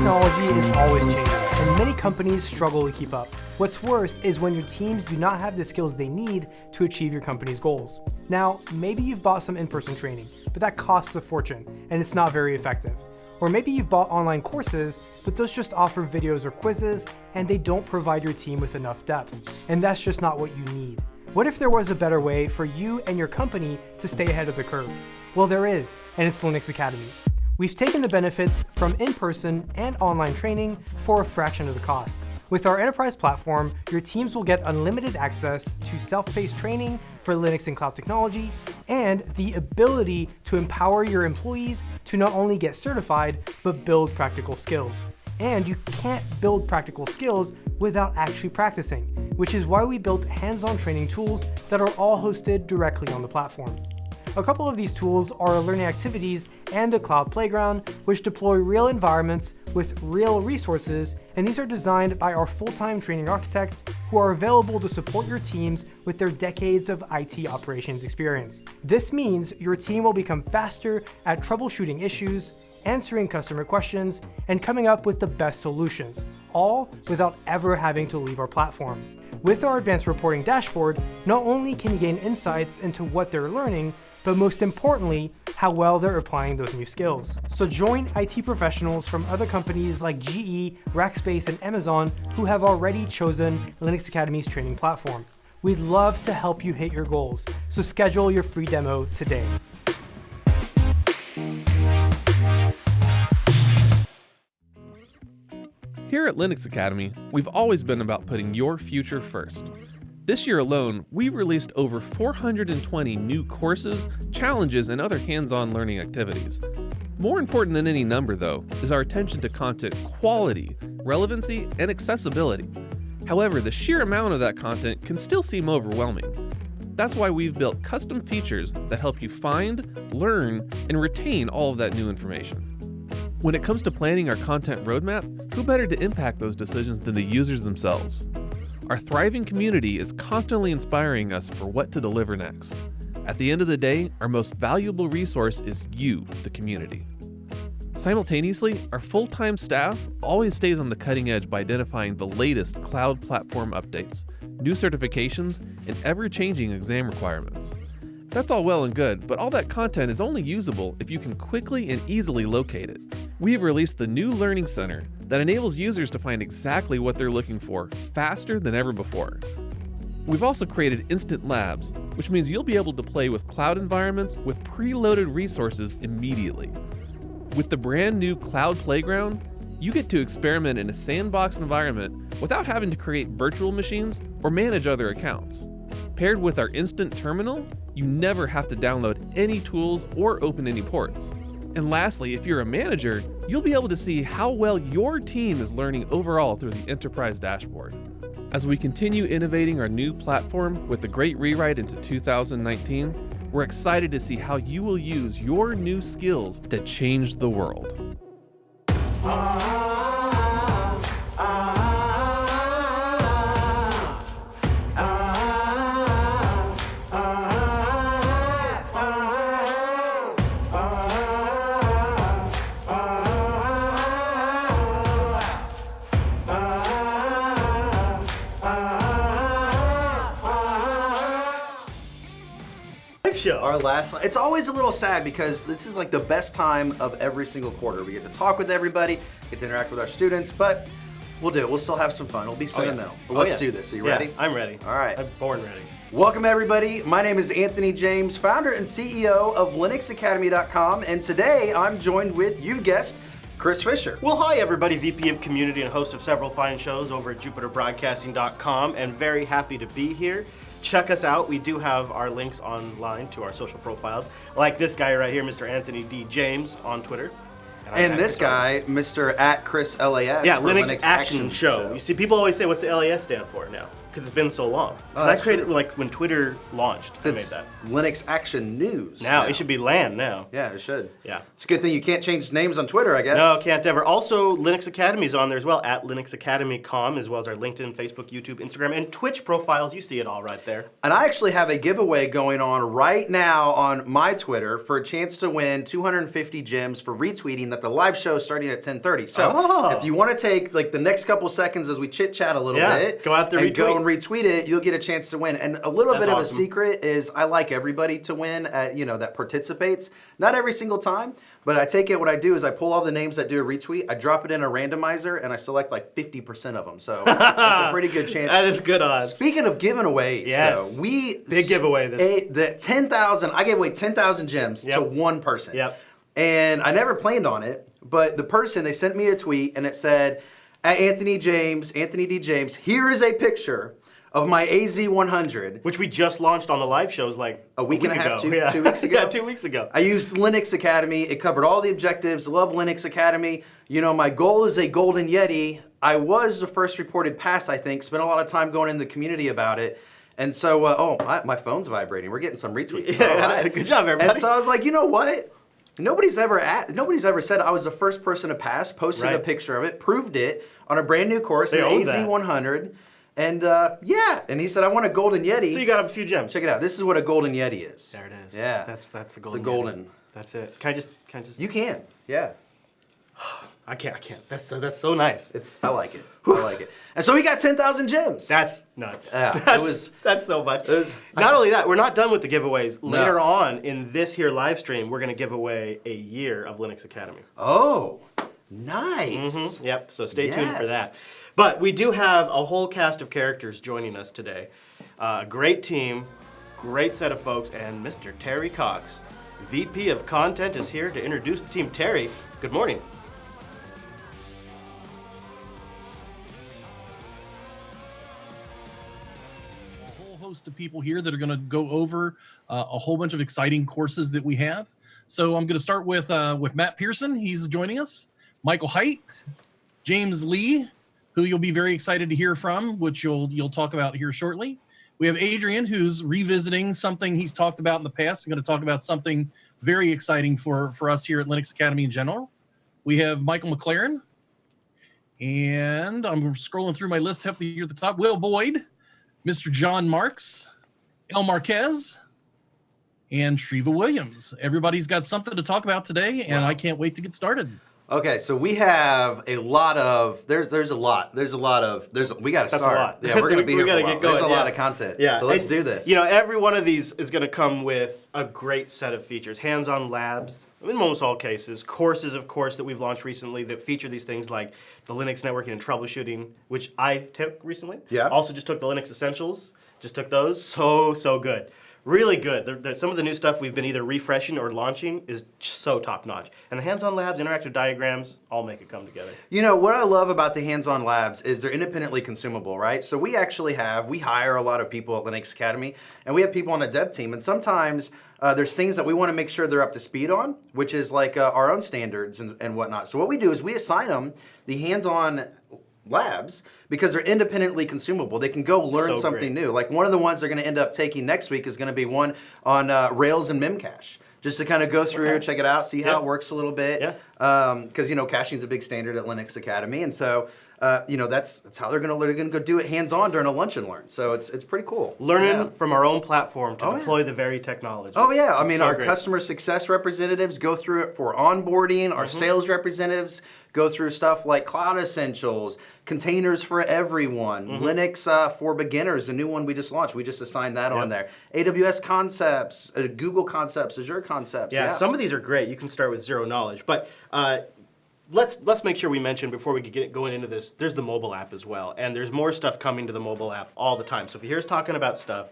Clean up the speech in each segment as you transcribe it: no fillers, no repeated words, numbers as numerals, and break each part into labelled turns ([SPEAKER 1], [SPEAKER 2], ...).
[SPEAKER 1] technology is always changing, and many companies struggle to keep up. What's worse is when your teams do not have the skills they need to achieve your company's goals. Now, maybe you've bought some in-person training, but that costs a fortune, and it's not very effective. Or maybe you've bought online courses, but those just offer videos or quizzes, and they don't provide your team with enough depth, and that's just not what you need. What if there was a better way for you and your company to stay ahead of the curve? Well, there is, and it's Linux Academy. We've taken the benefits from in-person and online training for a fraction of the cost. With our enterprise platform, your teams will get unlimited access to self-paced training for Linux and cloud technology, and the ability to empower your employees to not only get certified, but build practical skills. And you can't build practical skills without actually practicing, which is why we built hands-on training tools that are all hosted directly on the platform. A couple of these tools are learning activities and a cloud playground, which deploy real environments with real resources, and these are designed by our full-time training architects who are available to support your teams with their decades of IT operations experience. This means your team will become faster at troubleshooting issues, answering customer questions, and coming up with the best solutions, all without ever having to leave our platform. With our advanced reporting dashboard, not only can you gain insights into what they're learning, but most importantly, how well they're applying those new skills. So join IT professionals from other companies like GE, Rackspace, and Amazon who have already chosen Linux Academy's training platform. We'd love to help you hit your goals, so schedule your free demo today.
[SPEAKER 2] Here at Linux Academy, we've always been about putting your future first. This year alone, we've released over 420 new courses, challenges, and other hands-on learning activities. More important than any number, though, is our attention to content quality, relevancy, and accessibility. However, the sheer amount of that content can still seem overwhelming. That's why we've built custom features that help you find, learn, and retain all of that new information. When it comes to planning our content roadmap, who better to impact those decisions than the users themselves? Our thriving community is constantly inspiring us for what to deliver next. At the end of the day, our most valuable resource is you, the community. Simultaneously, our full-time staff always stays on the cutting edge by identifying the latest cloud platform updates, new certifications, and ever-changing exam requirements. That's all well and good, but all that content is only usable if you can quickly and easily locate it. We have released the new Learning Center that enables users to find exactly what they're looking for faster than ever before. We've also created Instant Labs, which means you'll be able to play with cloud environments with preloaded resources immediately. With the brand new Cloud Playground, you get to experiment in a sandbox environment without having to create virtual machines or manage other accounts. Paired with our Instant Terminal, you never have to download any tools or open any ports. And lastly, if you're a manager, you'll be able to see how well your team is learning overall through the enterprise dashboard. As we continue innovating our new platform with the great rewrite into 2019, we're excited to see how you will use your new skills to change the world.
[SPEAKER 3] Our last, it's always a little sad because this is like the best time of every single quarter. We get to talk with everybody, get to interact with our students, but we'll do it. We'll still have some fun. It'll be sentimental. But let's do this. Are you ready?
[SPEAKER 4] I'm ready.
[SPEAKER 3] All right.
[SPEAKER 4] I'm born ready.
[SPEAKER 3] Welcome everybody. My name is Anthony James, founder and CEO of LinuxAcademy.com, and today I'm joined with, you guessed, Chris Fisher.
[SPEAKER 4] Well, hi everybody, VP of Community and host of several fine shows over at JupiterBroadcasting.com, and very happy to be here. Check us out. We do have our links online to our social profiles, like this guy right here, Mr. Anthony D. James on Twitter.
[SPEAKER 3] And this guy, Mr. @ChrisLAS.
[SPEAKER 4] Yeah, Linux Action Show. You see, people always say, what's the LAS stand for now? because it's been so long.
[SPEAKER 3] Oh,
[SPEAKER 4] I
[SPEAKER 3] that's
[SPEAKER 4] created
[SPEAKER 3] true.
[SPEAKER 4] like when Twitter launched. I made
[SPEAKER 3] It's
[SPEAKER 4] that.
[SPEAKER 3] Linux Action News.
[SPEAKER 4] Now it should be LAN now.
[SPEAKER 3] Yeah, it should.
[SPEAKER 4] Yeah.
[SPEAKER 3] It's a good thing you can't change names on Twitter, I guess.
[SPEAKER 4] No, can't ever. Also, Linux Academy is on there as well, at linuxacademy.com, as well as our LinkedIn, Facebook, YouTube, Instagram, and Twitch profiles. You see it all right there.
[SPEAKER 3] And I actually have a giveaway going on right now on my Twitter for a chance to win 250 gems for retweeting that the live show is starting at 10:30. So if you want to take like the next couple seconds as we chit chat a little bit,
[SPEAKER 4] go out there
[SPEAKER 3] and go
[SPEAKER 4] retweet.
[SPEAKER 3] and retweet it, you'll get a chance to win. And a little
[SPEAKER 4] That's
[SPEAKER 3] bit of a
[SPEAKER 4] awesome.
[SPEAKER 3] secret is I like everybody to win, that participates. Not every single time, but I take it. What I do is I pull all the names that do a retweet, I drop it in a randomizer, and I select like 50% of them. So it's a pretty good chance.
[SPEAKER 4] That is good odds.
[SPEAKER 3] Speaking of giving aways,
[SPEAKER 4] Yes.
[SPEAKER 3] though, we
[SPEAKER 4] Big giveaway this.
[SPEAKER 3] the 10,000. I gave away 10,000 gems to
[SPEAKER 4] Yep.
[SPEAKER 3] one person.
[SPEAKER 4] Yep.
[SPEAKER 3] And I never planned on it, but the person, they sent me a tweet and it said, at Anthony D. James, here is a picture of my AZ-100.
[SPEAKER 4] Which we just launched on the live shows like
[SPEAKER 3] A week and a half,
[SPEAKER 4] ago.
[SPEAKER 3] 2 weeks ago?
[SPEAKER 4] Yeah, 2 weeks ago.
[SPEAKER 3] I used Linux Academy. It covered all the objectives. Love Linux Academy. You know, my goal is a golden Yeti. I was the first reported pass, I think. Spent a lot of time going in the community about it. And so, my phone's vibrating. We're getting some retweets.
[SPEAKER 4] Yeah,
[SPEAKER 3] All right.
[SPEAKER 4] good job, everybody.
[SPEAKER 3] And so I was like, you know what? Nobody's ever said I was the first person to pass, posted a
[SPEAKER 4] Right.
[SPEAKER 3] picture of it, proved it on a brand new course,
[SPEAKER 4] They
[SPEAKER 3] the
[SPEAKER 4] own that.
[SPEAKER 3] AZ-100. And and he said, I want a golden Yeti.
[SPEAKER 4] So you got a few gems.
[SPEAKER 3] Check it out. This is what a golden Yeti is.
[SPEAKER 4] There it is.
[SPEAKER 3] Yeah.
[SPEAKER 4] That's the
[SPEAKER 3] It's
[SPEAKER 4] golden.
[SPEAKER 3] a golden.
[SPEAKER 4] Yeti. That's it. Can I just?
[SPEAKER 3] You can. Yeah.
[SPEAKER 4] I can't. That's so nice.
[SPEAKER 3] I like it. I like it. And so we got 10,000 gems.
[SPEAKER 4] That's nuts.
[SPEAKER 3] Yeah, it was-
[SPEAKER 4] that's so much.
[SPEAKER 3] it was-
[SPEAKER 4] Not only that, we're not done with the giveaways. Later on in this here live stream, we're going to give away a year of Linux Academy.
[SPEAKER 3] Oh, nice.
[SPEAKER 4] Yep, so stay tuned for
[SPEAKER 3] Yes.
[SPEAKER 4] that. But we do have a whole cast of characters joining us today. Great team, great set of folks, and Mr. Terry Cox, VP of Content, is here to introduce the team. Terry, good morning.
[SPEAKER 5] A whole host of people here that are going to go over a whole bunch of exciting courses that we have. So I'm going to start with Matt Pearson. He's joining us. Michael Height, James Lee, who you'll be very excited to hear from, which you'll talk about here shortly. We have Adrian, who's revisiting something he's talked about in the past. I'm going to talk about something very exciting for us here at Linux Academy in general. We have Michael McLaren, and I'm scrolling through my list up here at the top. Will Boyd, Mr. John Marks, El Marquez, and Treva Williams. Everybody's got something to talk about today, and I can't wait to get started.
[SPEAKER 3] Okay, so we have a lot of we got to start.
[SPEAKER 4] That's a lot.
[SPEAKER 3] Yeah, we're going to be
[SPEAKER 4] We
[SPEAKER 3] here for
[SPEAKER 4] gotta
[SPEAKER 3] a while.
[SPEAKER 4] get going,
[SPEAKER 3] There's a lot
[SPEAKER 4] yeah.
[SPEAKER 3] of content.
[SPEAKER 4] Yeah.
[SPEAKER 3] So let's
[SPEAKER 4] and,
[SPEAKER 3] do this.
[SPEAKER 4] You know, every one of these is going to come with a great set of features. Hands-on labs, in almost all cases. Courses, of course, that we've launched recently that feature these things like the Linux networking and troubleshooting, which I took recently.
[SPEAKER 3] Yeah.
[SPEAKER 4] Also just took the Linux Essentials. Just took those. So good. Really good. Some of the new stuff we've been either refreshing or launching is so top-notch. And the hands-on labs, interactive diagrams, all make it come together.
[SPEAKER 3] You know, what I love about the hands-on labs is they're independently consumable, right? So we hire a lot of people at Linux Academy, and we have people on a dev team, and sometimes there's things that we want to make sure they're up to speed on, which is like our own standards and whatnot. So what we do is we assign them the hands-on labs because they're independently consumable. They can go learn
[SPEAKER 4] So
[SPEAKER 3] something
[SPEAKER 4] great.
[SPEAKER 3] new. Like one of the ones they're going to end up taking next week is going to be one on Rails and Memcache. Just to kind of go through, check it out, see how
[SPEAKER 4] Yeah.
[SPEAKER 3] it works a little bit.
[SPEAKER 4] Yeah.
[SPEAKER 3] Because caching is a big standard at Linux Academy, and so that's how they're gonna go do it hands-on during a lunch and learn. So it's pretty cool.
[SPEAKER 4] Learning
[SPEAKER 3] Yeah.
[SPEAKER 4] from our own platform to
[SPEAKER 3] Oh, yeah.
[SPEAKER 4] deploy the very technology.
[SPEAKER 3] Oh yeah, I
[SPEAKER 4] It's
[SPEAKER 3] mean
[SPEAKER 4] so
[SPEAKER 3] our
[SPEAKER 4] great.
[SPEAKER 3] customer success representatives go through it for onboarding. Our sales representatives go through stuff like Cloud Essentials, containers for everyone, Linux for beginners, the new one we just launched. We just assigned that on there. AWS concepts, Google concepts, Azure concepts.
[SPEAKER 4] Yeah, some of these are great. You can start with zero knowledge, but let's make sure we mention before we get going into this. There's the mobile app as well, and there's more stuff coming to the mobile app all the time. So if you hear us talking about stuff,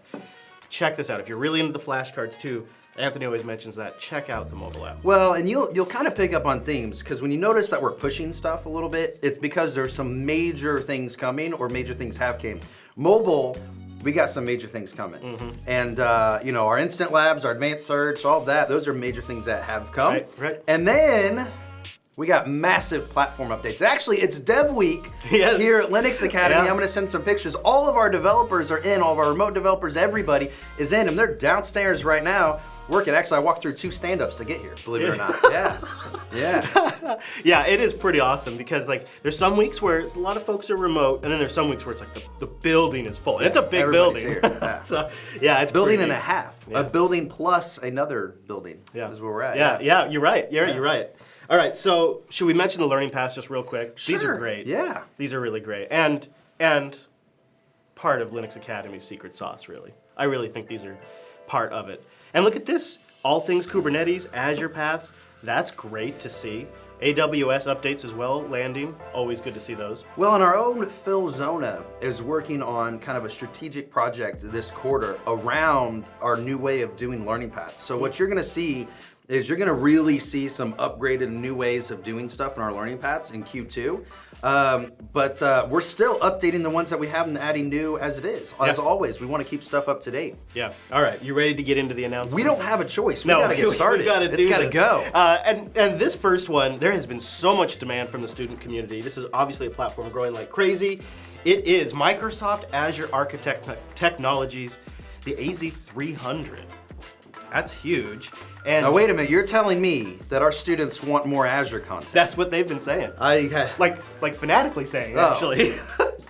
[SPEAKER 4] check this out. If you're really into the flashcards too, Anthony always mentions that. Check out the mobile app.
[SPEAKER 3] Well, and you'll kind of pick up on themes because when you notice that we're pushing stuff a little bit, it's because there's some major things coming or major things have came. Mobile, we got some major things coming. And our instant labs, our advanced search, all of that, those are major things that have come.
[SPEAKER 4] Right.
[SPEAKER 3] And then We got massive platform updates. Actually, it's Dev Week
[SPEAKER 4] Yes.
[SPEAKER 3] here at Linux Academy.
[SPEAKER 4] Yeah.
[SPEAKER 3] I'm gonna send some pictures. All of our developers are in, all of our remote developers, everybody is in, and they're downstairs right now working. Actually, I walked through 2 stand-ups to get here, believe it or not. Yeah, yeah.
[SPEAKER 4] Yeah, it is pretty awesome because like there's some weeks where a lot of folks are remote, and then there's some weeks where it's like the building is full. And it's a big
[SPEAKER 3] Everybody's
[SPEAKER 4] building.
[SPEAKER 3] here, yeah.
[SPEAKER 4] So yeah, it's
[SPEAKER 3] Building
[SPEAKER 4] pretty
[SPEAKER 3] and a
[SPEAKER 4] neat.
[SPEAKER 3] half.
[SPEAKER 4] Yeah.
[SPEAKER 3] A building plus another building is where we're at.
[SPEAKER 4] Yeah, you're right. You're right. All right, so should we mention the learning paths just real quick?
[SPEAKER 3] Sure.
[SPEAKER 4] These are great.
[SPEAKER 3] Yeah.
[SPEAKER 4] These are really great. And part of Linux Academy's secret sauce, really. I really think these are part of it. And look at this. All things Kubernetes, Azure paths. That's great to see. AWS updates as well, landing. Always good to see those.
[SPEAKER 3] Well, and our own Phil Zona is working on kind of a strategic project this quarter around our new way of doing learning paths. So what you're gonna see is you're gonna really see some upgraded new ways of doing stuff in our learning paths in Q2. But we're still updating the ones that we have and adding new as it is. As always, we wanna keep stuff up to date.
[SPEAKER 4] Yeah. All right, you ready to get into the announcements?
[SPEAKER 3] We don't have a choice. We
[SPEAKER 4] No,
[SPEAKER 3] gotta get started. It's gotta go.
[SPEAKER 4] And this first one, there has been so much demand from the student community. This is obviously a platform growing like crazy. It is Microsoft Azure Architect Technologies, the AZ-300. That's huge. And
[SPEAKER 3] Now wait a minute, you're telling me that our students want more Azure content.
[SPEAKER 4] that's what they've been saying. Like fanatically saying,
[SPEAKER 3] Oh.
[SPEAKER 4] actually.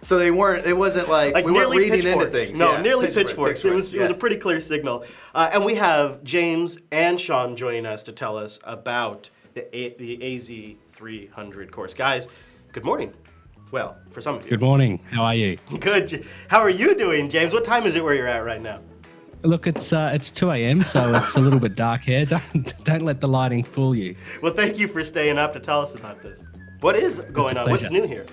[SPEAKER 3] So it wasn't like we weren't
[SPEAKER 4] nearly
[SPEAKER 3] reading into
[SPEAKER 4] pitchforks.
[SPEAKER 3] things.
[SPEAKER 4] No,
[SPEAKER 3] Yeah,
[SPEAKER 4] nearly pitchforks. It was
[SPEAKER 3] yeah.
[SPEAKER 4] a pretty clear signal. And we have James and Sean joining us to tell us about the AZ-300 course. Guys, good morning. Well, for some of you.
[SPEAKER 6] Good morning. How are you?
[SPEAKER 4] Good. How are you doing, James? What time is it where you're at right now?
[SPEAKER 6] Look, it's 2 a.m., so it's a little bit dark here. Don't let the lighting fool you.
[SPEAKER 4] Well, thank you for staying up to tell us about this. What is going on? What's
[SPEAKER 6] pleasure.
[SPEAKER 4] new here?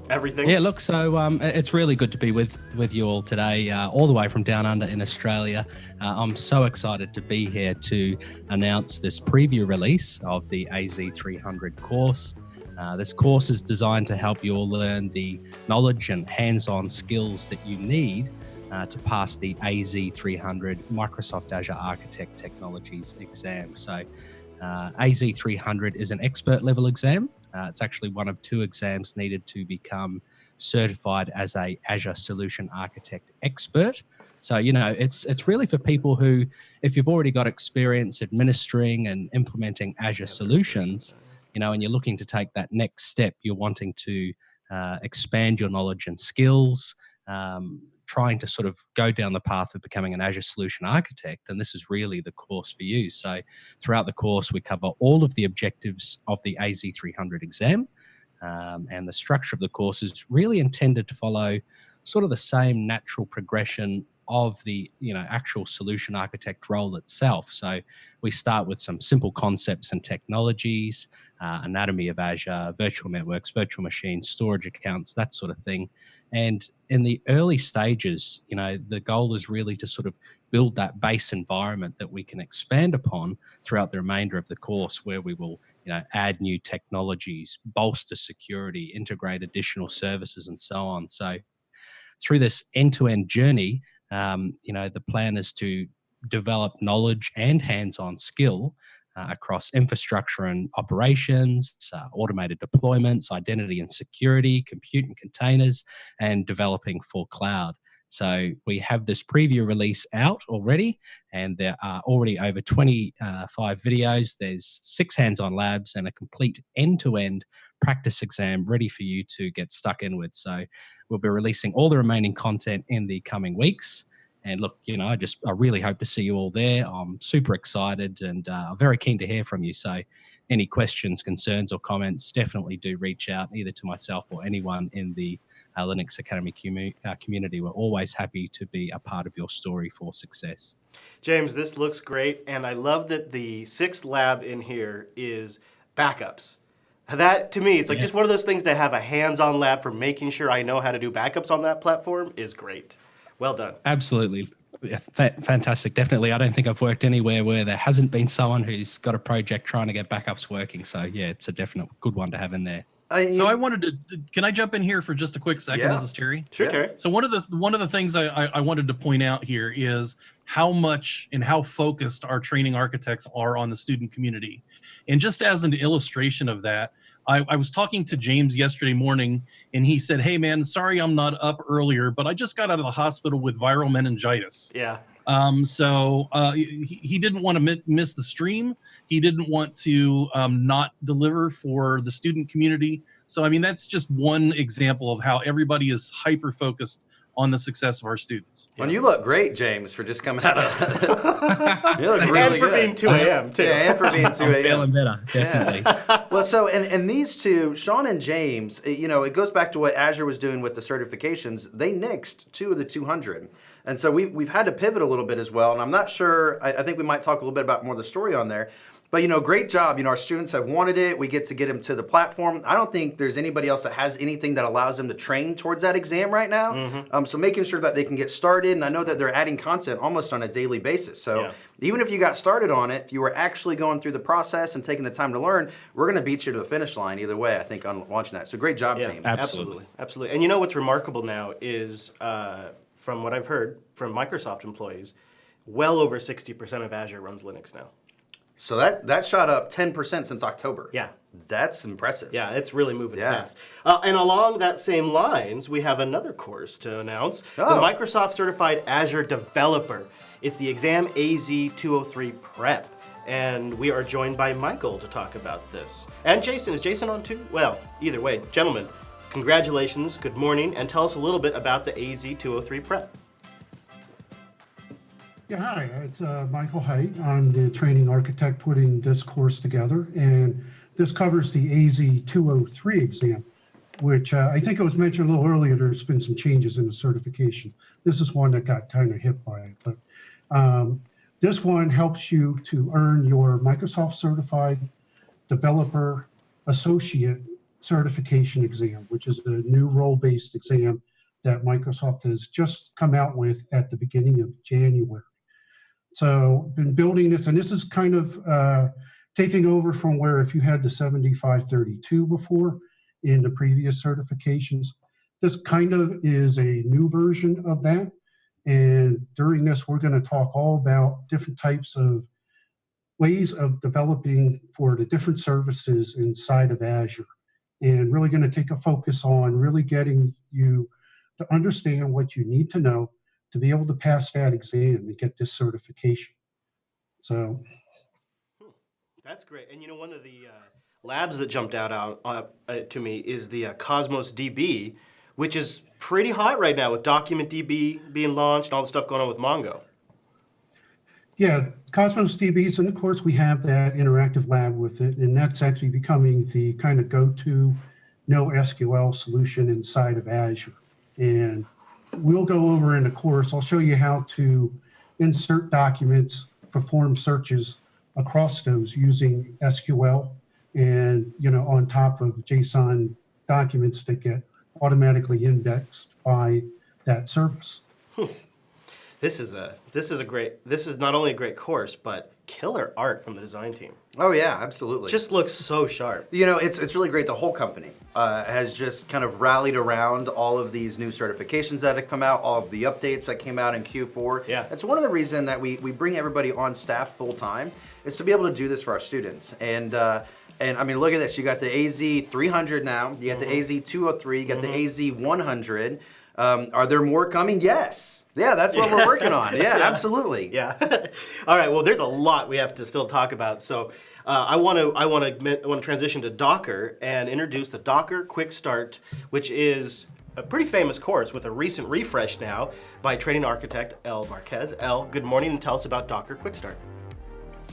[SPEAKER 4] Everything?
[SPEAKER 6] Yeah, look, so it's really good to be with you all today, all the way from down under in Australia. I'm so excited to be here to announce this preview release of the AZ-300 course. This course is designed to help you all learn the knowledge and hands-on skills that you need to pass the AZ-300 Microsoft Azure Architect Technologies exam. So AZ-300 is an expert level exam. It's actually one of 2 exams needed to become certified as a Azure Solution Architect expert. So, you know, it's really for people who, if you've already got experience administering and implementing Azure solutions, you know, and you're looking to take that next step, you're wanting to expand your knowledge and skills, trying to sort of go down the path of becoming an Azure Solution Architect, then this is really the course for you. So throughout the course, we cover all of the objectives of the AZ-300 exam, and the structure of the course is really intended to follow sort of the same natural progression of the actual solution architect role itself. So we start with some simple concepts and technologies, anatomy of Azure, virtual networks, virtual machines, storage accounts, that sort of thing. And in the early stages, the goal is really to sort of build that base environment that we can expand upon throughout the remainder of the course, where we will add new technologies, bolster security, integrate additional services, and so on. So through this end-to-end journey, the plan is to develop knowledge and hands-on skill across infrastructure and operations, automated deployments, identity and security, compute and containers, and developing for cloud. So we have this preview release out already, and there are already over 25 videos. There's 6 hands-on labs and a complete end-to-end practice exam ready for you to get stuck in with. So we'll be releasing all the remaining content in the coming weeks. And look, I really hope to see you all there. I'm super excited and very keen to hear from you. So any questions, concerns, or comments, definitely do reach out either to myself or anyone in the Linux Academy community. We're always happy to be a part of your story for success.
[SPEAKER 4] James, this looks great, and I love that the 6th lab in here is backups. That, to me, it's like just one of those things to have a hands-on lab for making sure I know how to do backups on that platform is great. Well done.
[SPEAKER 6] Absolutely. Yeah, fantastic. Definitely. I don't think I've worked anywhere where there hasn't been someone who's got a project trying to get backups working. So yeah, it's a definite good one to have in there.
[SPEAKER 5] So I wanted to, can I jump in here for just a quick second?
[SPEAKER 3] Yeah.
[SPEAKER 5] This is Terry.
[SPEAKER 4] Sure,
[SPEAKER 3] Yeah.
[SPEAKER 4] Terry.
[SPEAKER 5] So one of the things I wanted to point out here is how much and how focused our training architects are on the student community. And just as an illustration of that, I was talking to James yesterday morning, and he said, "Hey man, sorry I'm not up earlier, but I just got out of the hospital with viral meningitis."
[SPEAKER 4] Yeah.
[SPEAKER 5] So he didn't want to miss the stream. He didn't want to not deliver for the student community. So, I mean, that's just one example of how everybody is hyper-focused on the success of our students.
[SPEAKER 3] And you look great, James, for just coming out of You look really
[SPEAKER 4] And for
[SPEAKER 3] good.
[SPEAKER 4] being 2 a.m. too.
[SPEAKER 3] Yeah, and for being 2
[SPEAKER 6] I'm
[SPEAKER 3] a.m.
[SPEAKER 6] feeling better, definitely.
[SPEAKER 3] Well, so and these two, Sean and James, you know, it goes back to what Azure was doing with the certifications. They nixed 2 of the 200, and so we've had to pivot a little bit as well. And I'm not sure. I think we might talk a little bit about more of the story on there. But, you know, great job. You know, our students have wanted it. We get to get them to the platform. I don't think there's anybody else that has anything that allows them to train towards that exam right now. So making sure that they can get started. And I know that they're adding content almost on a daily basis. So even if you got started on it, if you were actually going through the process and taking the time to learn, we're going to beat you to the finish line either way, I think, on launching that. So great job, team.
[SPEAKER 4] Absolutely. And you know what's remarkable now is, from what I've heard from Microsoft employees, well over 60% of Azure runs Linux now.
[SPEAKER 3] So that shot up 10% since October.
[SPEAKER 4] Yeah.
[SPEAKER 3] That's impressive.
[SPEAKER 4] Yeah, it's really moving fast. And along that same lines, we have another course to announce. The Microsoft Certified Azure Developer. It's the exam AZ-203 Prep. And we are joined by Michael to talk about this. And Jason. Is Jason on too? Well, either way, gentlemen, congratulations, good morning, and tell us a little bit about the AZ-203 Prep.
[SPEAKER 7] Yeah, hi, it's Michael Haidt. I'm the training architect putting this course together, and this covers the AZ-203 exam, which I think it was mentioned a little earlier. There's been some changes in the certification. This is one that got kind of hit by it, but this one helps you to earn your Microsoft Certified Developer Associate Certification exam, which is a new role-based exam that Microsoft has just come out with at the beginning of January. So been building this, and this is kind of taking over from where if you had the 7532 before in the previous certifications, this kind of is a new version of that. And during this, we're going to talk all about different types of ways of developing for the different services inside of Azure, and really going to take a focus on really getting you to understand what you need to know to be able to pass that exam and get this certification. So
[SPEAKER 4] That's great. And you know, one of the labs that jumped out to me is the Cosmos DB, which is pretty hot right now with Document DB being launched and all the stuff going on with Mongo.
[SPEAKER 7] yeah, Cosmos DBs, and of course we have that interactive lab with it, and that's actually becoming the kind of go-to NoSQL solution inside of Azure. And we'll go over in the course, I'll show you how to insert documents, perform searches across those using SQL and, you know, on top of JSON documents that get automatically indexed by that service.
[SPEAKER 4] This is not only a great course, but killer art from the design team.
[SPEAKER 3] Oh yeah, absolutely.
[SPEAKER 4] Just looks so sharp.
[SPEAKER 3] You know, it's really great. The whole company has just kind of rallied around all of these new certifications that have come out, all of the updates that came out in Q4.
[SPEAKER 4] Yeah.
[SPEAKER 3] It's one of the reasons that we bring everybody on staff full time is to be able to do this for our students. And I mean, look at this. You got the AZ-300 now. You got the AZ-203. You got the AZ-100. Are there more coming? Yes. Yeah, that's what we're working on. Yeah, absolutely.
[SPEAKER 4] Yeah. All right. Well, there's a lot we have to still talk about. So I want to transition to Docker and introduce the Docker Quick Start, which is a pretty famous course with a recent refresh now by training architect El Marquez. El, good morning, and tell us about Docker Quick Start.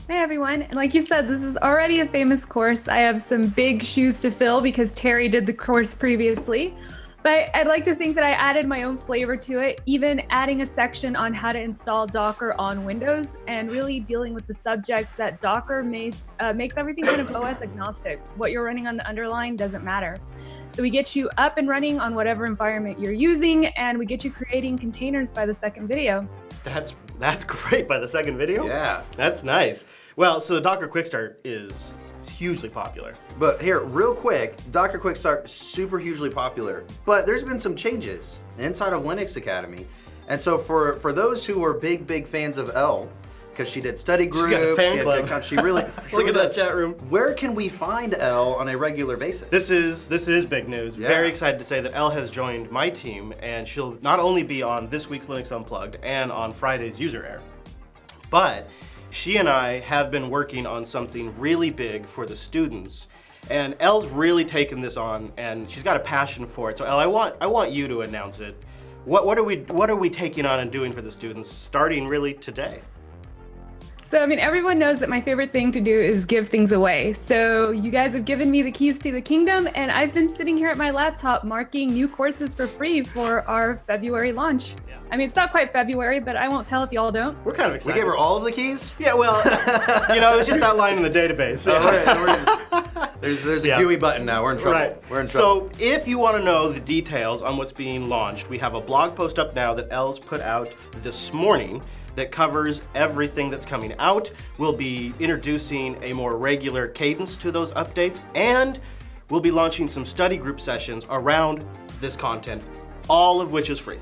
[SPEAKER 8] Hey everyone, and like you said, this is already a famous course. I have some big shoes to fill because Terry did the course previously. But I'd like to think that I added my own flavor to it, even adding a section on how to install Docker on Windows and really dealing with the subject that Docker makes everything kind of OS agnostic. What you're running on the underlying doesn't matter. So we get you up and running on whatever environment you're using, and we get you creating containers by the second video.
[SPEAKER 4] That's great by the second video.
[SPEAKER 3] Yeah.
[SPEAKER 4] That's nice. Well, so the Docker Quick Start is hugely popular.
[SPEAKER 3] But here, real quick, Docker Quick Start, super hugely popular, but there's been some changes inside of Linux Academy. And so for those who are big fans of Elle, because she did study groups,
[SPEAKER 4] got a fan
[SPEAKER 3] she,
[SPEAKER 4] club.
[SPEAKER 3] she really
[SPEAKER 4] Look at that chat room.
[SPEAKER 3] Where can we find Elle on a regular basis?
[SPEAKER 4] This is big news.
[SPEAKER 3] Yeah.
[SPEAKER 4] Very excited to say that Elle has joined my team, and she'll not only be on this week's Linux Unplugged and on Friday's User Air, but she and I have been working on something really big for the students. And Elle's really taken this on, and she's got a passion for it. So Elle, I want you to announce it. What are we taking on and doing for the students, starting really today?
[SPEAKER 8] So, I mean, everyone knows that my favorite thing to do is give things away. So you guys have given me the keys to the kingdom, and I've been sitting here at my laptop marking new courses for free for our February launch.
[SPEAKER 4] Yeah.
[SPEAKER 8] I mean, it's not quite February, but I won't tell if y'all don't.
[SPEAKER 4] We're kind of
[SPEAKER 3] We
[SPEAKER 4] excited.
[SPEAKER 3] gave her all of the keys?
[SPEAKER 4] Yeah, well, it was just that line in the database.
[SPEAKER 3] There's a
[SPEAKER 4] Yeah.
[SPEAKER 3] GUI button now. We're in trouble.
[SPEAKER 4] Right.
[SPEAKER 3] We're in trouble.
[SPEAKER 4] So if you want to know the details on what's being launched, we have a blog post up now that Elle's put out this morning that covers everything that's coming out. We'll be introducing a more regular cadence to those updates, and we'll be launching some study group sessions around this content, all of which is free.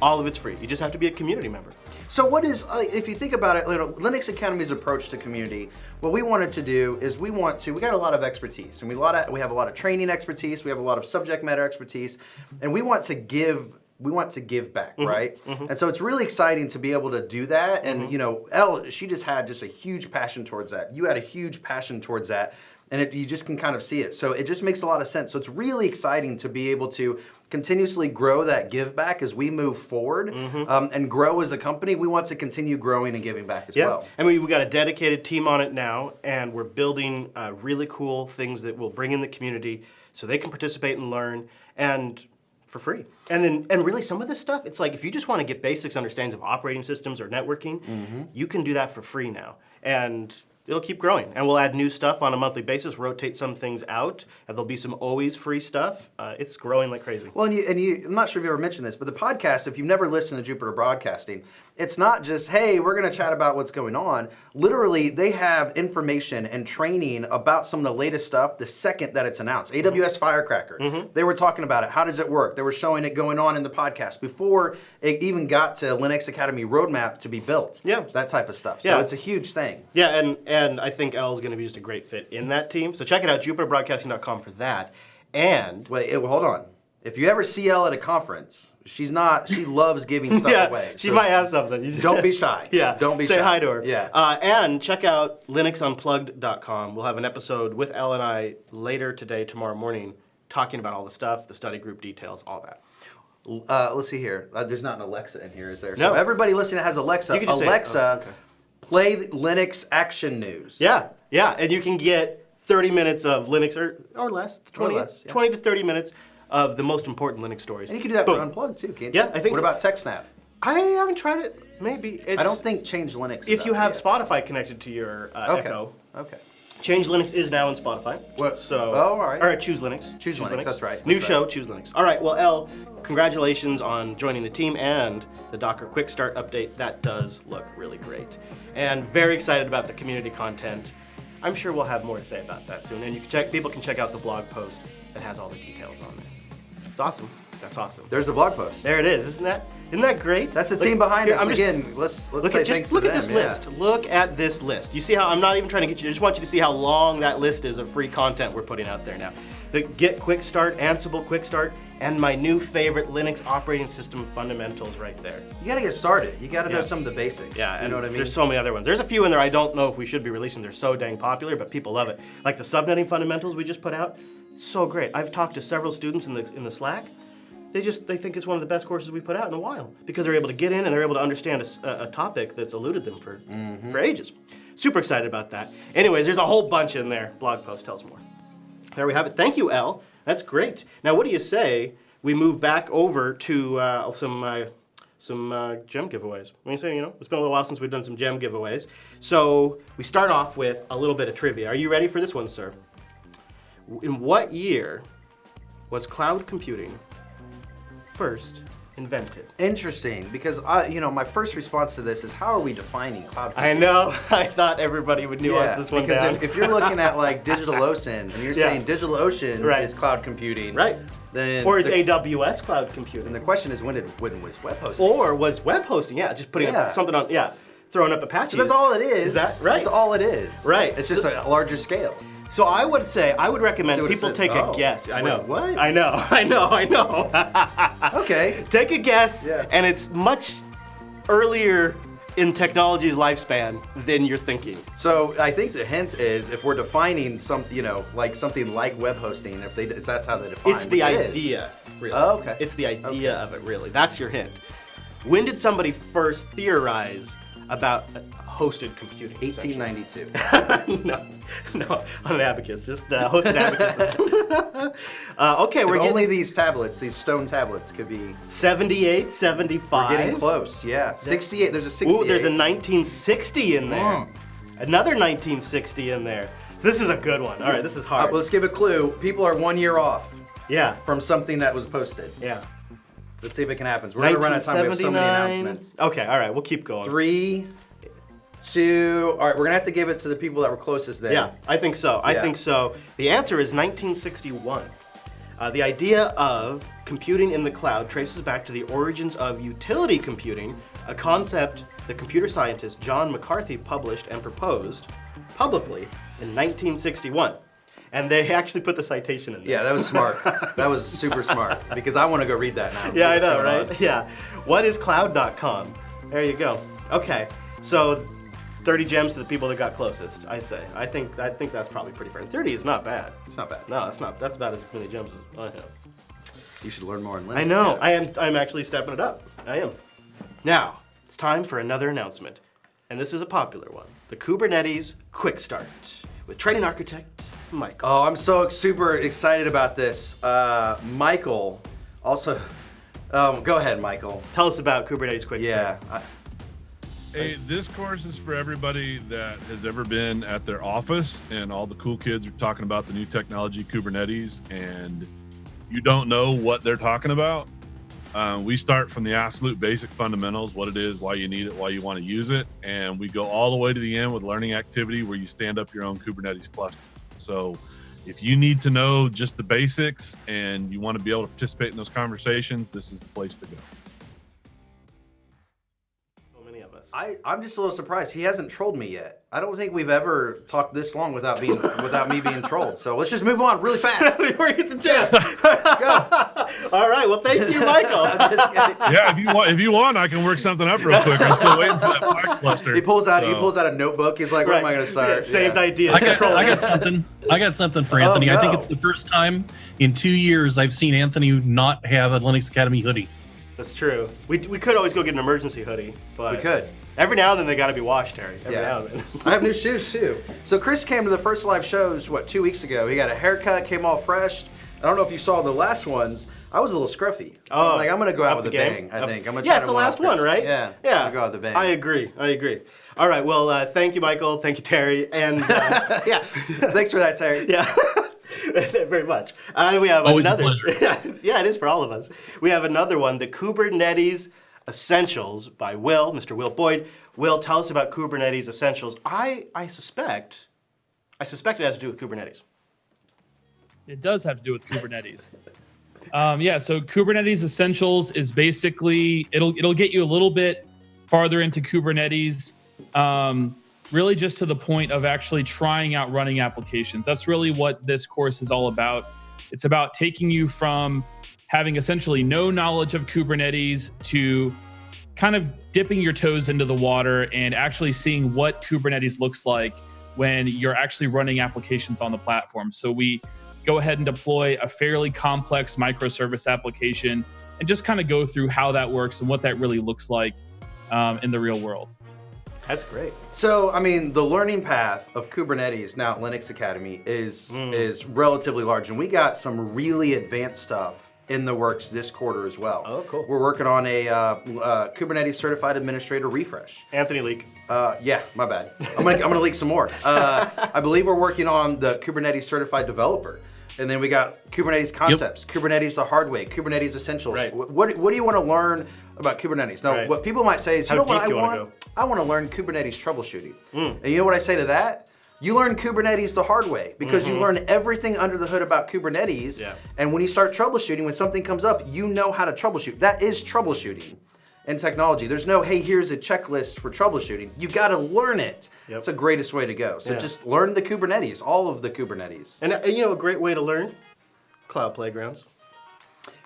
[SPEAKER 4] All of it's free. You just have to be a community member.
[SPEAKER 3] So what is, if you think about it, Linux Academy's approach to community, what we wanted to do is we got a lot of expertise, and we have a lot of training expertise, we have a lot of subject matter expertise, and we want to give back, right? And so it's really exciting to be able to do that. And Elle, she just had a huge passion towards that. You had a huge passion towards that, and you just can kind of see it. So it just makes a lot of sense. So it's really exciting to be able to continuously grow that give back as we move forward and grow as a company. We want to continue growing and giving back as well.
[SPEAKER 4] And we've got a dedicated team on it now, and we're building really cool things that will bring in the community so they can participate and learn, and for free. And really some of this stuff, it's like if you just want to get basics understandings of operating systems or networking, you can do that for free now. And it'll keep growing. And we'll add new stuff on a monthly basis, rotate some things out, and there'll be some always free stuff. It's growing like crazy.
[SPEAKER 3] Well, I'm not sure if you ever mentioned this, but the podcast, if you've never listened to Jupyter Broadcasting, it's not just, hey, we're going to chat about what's going on. Literally, they have information and training about some of the latest stuff the second that it's announced. AWS Firecracker, they were talking about it. How does it work? They were showing it going on in the podcast before it even got to Linux Academy roadmap to be built.
[SPEAKER 4] Yeah.
[SPEAKER 3] That type of stuff. So
[SPEAKER 4] Yeah.
[SPEAKER 3] it's a huge thing.
[SPEAKER 4] Yeah, and I think Elle is going to be just a great fit in that team. So check it out, jupiterbroadcasting.com for that. And
[SPEAKER 3] Wait, hold on. If you ever see Elle at a conference, she loves giving stuff away.
[SPEAKER 4] she
[SPEAKER 3] So
[SPEAKER 4] might have something. You just-
[SPEAKER 3] Don't be shy.
[SPEAKER 4] Yeah,
[SPEAKER 3] Don't be shy.
[SPEAKER 4] Say hi to her.
[SPEAKER 3] Yeah.
[SPEAKER 4] And check out linuxunplugged.com. We'll have an episode with Elle and I later today, tomorrow morning, talking about all the stuff, the study group details, all that.
[SPEAKER 3] Let's see here. There's not an Alexa in here, is there?
[SPEAKER 4] No.
[SPEAKER 3] So everybody listening that has Alexa,
[SPEAKER 4] You can just say-
[SPEAKER 3] Alexa,
[SPEAKER 4] oh, okay.
[SPEAKER 3] play Linux Action News.
[SPEAKER 4] Yeah, and you can get 30 minutes of Linux or less, 20,
[SPEAKER 3] less, yeah.
[SPEAKER 4] 20 to 30 minutes of the most important Linux stories.
[SPEAKER 3] And you can do that
[SPEAKER 4] Boom.
[SPEAKER 3] for Unplugged too, can't
[SPEAKER 4] Yeah,
[SPEAKER 3] you?
[SPEAKER 4] I think
[SPEAKER 3] What
[SPEAKER 4] so.
[SPEAKER 3] about TechSnap?
[SPEAKER 4] I haven't tried it. Maybe.
[SPEAKER 3] I don't think Change Linux is
[SPEAKER 4] If you
[SPEAKER 3] up
[SPEAKER 4] have
[SPEAKER 3] yet.
[SPEAKER 4] Spotify connected to your
[SPEAKER 3] Okay.
[SPEAKER 4] Echo,
[SPEAKER 3] Okay.
[SPEAKER 4] Change Linux is now in Spotify.
[SPEAKER 3] What?
[SPEAKER 4] So,
[SPEAKER 3] Oh, all right.
[SPEAKER 4] Or Choose Linux.
[SPEAKER 3] Choose Linux, that's right,
[SPEAKER 4] New
[SPEAKER 3] that's
[SPEAKER 4] show,
[SPEAKER 3] right.
[SPEAKER 4] Choose Linux. All right, well, Elle, congratulations on joining the team and the Docker Quick Start update. That does look really great. And very excited about the community content. I'm sure we'll have more to say about that soon. And people can check out the blog post that has all the details on it. It's awesome. That's awesome.
[SPEAKER 3] There's a blog post.
[SPEAKER 4] There it is. Isn't that great?
[SPEAKER 3] That's the
[SPEAKER 4] Look-
[SPEAKER 3] team behind
[SPEAKER 4] here,
[SPEAKER 3] us.
[SPEAKER 4] I'm just-
[SPEAKER 3] Again, let's
[SPEAKER 4] Look
[SPEAKER 3] say
[SPEAKER 4] at
[SPEAKER 3] thanks
[SPEAKER 4] look
[SPEAKER 3] to
[SPEAKER 4] at this
[SPEAKER 3] them, yeah.
[SPEAKER 4] list. Look at this list. You see how I'm not even trying to get you. I just want you to see how long that list is of free content we're putting out there now. The Git Quick Start, Ansible Quick Start, and my new favorite Linux operating system fundamentals right there.
[SPEAKER 3] You got to get started. You got to
[SPEAKER 4] Yeah.
[SPEAKER 3] know some of the basics.
[SPEAKER 4] Yeah,
[SPEAKER 3] you
[SPEAKER 4] and
[SPEAKER 3] know what I mean?
[SPEAKER 4] there's so many other ones. There's a few in there I don't know if we should be releasing. They're so dang popular, but people love it. Like the subnetting fundamentals we just put out, so great. I've talked to several students in the Slack. They think it's one of the best courses we put out in a while because they're able to get in and they're able to understand a topic that's eluded them for ages. Super excited about that. Anyways, there's a whole bunch in there. Blog post tells more. There we have it. Thank you, Elle. That's great. Now, what do you say we move back over to some gem giveaways? What do you say? It's been a little while since we've done some gem giveaways. So we start off with a little bit of trivia. Are you ready for this one, sir? In what year was cloud computing first invented.
[SPEAKER 3] Interesting, because my first response to this is, how are we defining cloud
[SPEAKER 4] I
[SPEAKER 3] computing?
[SPEAKER 4] know. I thought everybody would nuance this one
[SPEAKER 3] because
[SPEAKER 4] down.
[SPEAKER 3] if you're looking at like DigitalOcean and you're saying DigitalOcean is cloud computing,
[SPEAKER 4] right?
[SPEAKER 3] Then
[SPEAKER 4] or is AWS cloud computing?
[SPEAKER 3] And the question is, when was web hosting?
[SPEAKER 4] Or was web hosting? Yeah, just putting up something on. Yeah, throwing up Apache.
[SPEAKER 3] That's all it is.
[SPEAKER 4] Is that right?
[SPEAKER 3] That's all it is.
[SPEAKER 4] Right.
[SPEAKER 3] It's just a larger scale.
[SPEAKER 4] So I would recommend people take a guess. I know.
[SPEAKER 3] Wait, what?
[SPEAKER 4] I know.
[SPEAKER 3] Okay.
[SPEAKER 4] Take a guess, and it's much earlier in technology's lifespan than you're thinking.
[SPEAKER 3] So I think the hint is, if we're defining something like web hosting, that's how they define.
[SPEAKER 4] It's the idea, really.
[SPEAKER 3] Oh, okay.
[SPEAKER 4] It's the idea of it, really. That's your hint. When did somebody first theorize about hosted computing?
[SPEAKER 3] 1892.
[SPEAKER 4] no, on an abacus, just hosted abacuses. Okay, we're
[SPEAKER 3] only these stone tablets could be
[SPEAKER 4] 78, 75.
[SPEAKER 3] We're getting close, yeah. 68, there's a 68.
[SPEAKER 4] Ooh, there's a 1960 in there. Another 1960 in there. So this is a good one. All right, this is hard.
[SPEAKER 3] Let's give a clue. People are 1 year off.
[SPEAKER 4] Yeah.
[SPEAKER 3] From something that was posted.
[SPEAKER 4] Yeah.
[SPEAKER 3] Let's see if it can happen. We're gonna run out of time. We have so many announcements.
[SPEAKER 4] Okay, all right, we'll keep going.
[SPEAKER 3] 3, 2. All right, we're gonna have to give it to the people that were closest there.
[SPEAKER 4] Yeah, I think so. I think so. The answer is 1961. The idea of computing in the cloud traces back to the origins of utility computing, a concept the computer scientist John McCarthy published and proposed publicly in 1961. And they actually put the citation in there.
[SPEAKER 3] Yeah, that was smart. That was super smart, because I want to go read that now.
[SPEAKER 4] Yeah, I know, right? Yeah. What is cloud.com? There you go. Okay, so 30 gems to the people that got closest, I say. I think that's probably pretty fair. 30 is not bad.
[SPEAKER 3] It's not bad.
[SPEAKER 4] No, it's not. That's about as many gems as I have.
[SPEAKER 3] You should learn more in Linux.
[SPEAKER 4] I know. I'm actually stepping it up. I am. Now, it's time for another announcement. And this is a popular one. The Kubernetes Quick Start with training architect Michael.
[SPEAKER 3] Oh, I'm so super excited about this. Michael also, go ahead, Michael.
[SPEAKER 4] Tell us about Kubernetes Quick Start.
[SPEAKER 9] Hey, this course is for everybody that has ever been at their office and all the cool kids are talking about the new technology Kubernetes and you don't know what they're talking about. We start from the absolute basic fundamentals, what it is, why you need it, why you want to use it, and we go all the way to the end with learning activity where you stand up your own Kubernetes cluster. So if you need to know just the basics and you want to be able to participate in those conversations, this is the place to go.
[SPEAKER 3] I'm just a little surprised. He hasn't trolled me yet. I don't think we've ever talked this long without me being trolled. So let's just move on really fast.
[SPEAKER 4] Before he gets a chance. Go. All right. Well, thank you, Michael.
[SPEAKER 9] Yeah, if you want, I can work something up real quick. I'm still waiting for that Flash cluster.
[SPEAKER 3] He pulls out a notebook. He's like, where am I going to start?
[SPEAKER 4] Yeah, saved ideas.
[SPEAKER 5] I got something for Anthony.
[SPEAKER 3] No.
[SPEAKER 5] I think it's the first time in 2 years I've seen Anthony not have a Linux Academy hoodie.
[SPEAKER 4] That's true. We could always go get an emergency hoodie, but
[SPEAKER 3] We could.
[SPEAKER 4] Every now and then they got to be washed, Harry. Every now and then.
[SPEAKER 3] I have new shoes too. So Chris came to the first live shows, 2 weeks ago. He got a haircut, came all fresh. I don't know if you saw the last ones. I was a little scruffy. So I'm going to go out with a bang, I think. I'm gonna try
[SPEAKER 4] it's the last one, right?
[SPEAKER 3] Yeah.
[SPEAKER 4] Yeah.
[SPEAKER 3] I'm gonna go out with a bang.
[SPEAKER 4] I agree. All right. Well, thank you, Michael. Thank you, Terry. And
[SPEAKER 3] yeah. Thanks for that, Terry.
[SPEAKER 4] Yeah. Very much. We have
[SPEAKER 5] Always
[SPEAKER 4] another.
[SPEAKER 5] a pleasure.
[SPEAKER 4] Yeah, it is for all of us. We have another one, the Kubernetes Essentials by Mr. Will Boyd. Will, tell us about Kubernetes Essentials. I suspect it has to do with Kubernetes.
[SPEAKER 10] It does have to do with Kubernetes. So Kubernetes Essentials is basically, it'll get you a little bit farther into Kubernetes, really just to the point of actually trying out running applications. That's really what this course is all about. It's about taking you from having essentially no knowledge of Kubernetes to kind of dipping your toes into the water and actually seeing what Kubernetes looks like when you're actually running applications on the platform. So we go ahead and deploy a fairly complex microservice application and just kind of go through how that works and what that really looks like in the real world.
[SPEAKER 4] That's great.
[SPEAKER 3] So, I mean, the learning path of Kubernetes now at Linux Academy is relatively large, and we got some really advanced stuff in the works this quarter as well.
[SPEAKER 4] Oh, cool.
[SPEAKER 3] We're working on a Kubernetes Certified Administrator refresh.
[SPEAKER 4] Anthony leak.
[SPEAKER 3] Yeah, my bad. I'm gonna leak some more. I believe we're working on the Kubernetes Certified Developer. And then we got Kubernetes concepts, Kubernetes the hard way, Kubernetes essentials.
[SPEAKER 4] Right.
[SPEAKER 3] What do you want to learn about Kubernetes? Now, what people might say is, you know what I want? I want to learn Kubernetes troubleshooting. And you know what I say to that? You learn Kubernetes the hard way, because you learn everything under the hood about Kubernetes. Yeah. And when you start troubleshooting, when something comes up, you know how to troubleshoot. That is troubleshooting in technology. There's no, hey, here's a checklist for troubleshooting. You got to learn it. Yep. It's the greatest way to go. So just learn the Kubernetes, all of the Kubernetes.
[SPEAKER 4] And you know, a great way to learn? Cloud Playgrounds.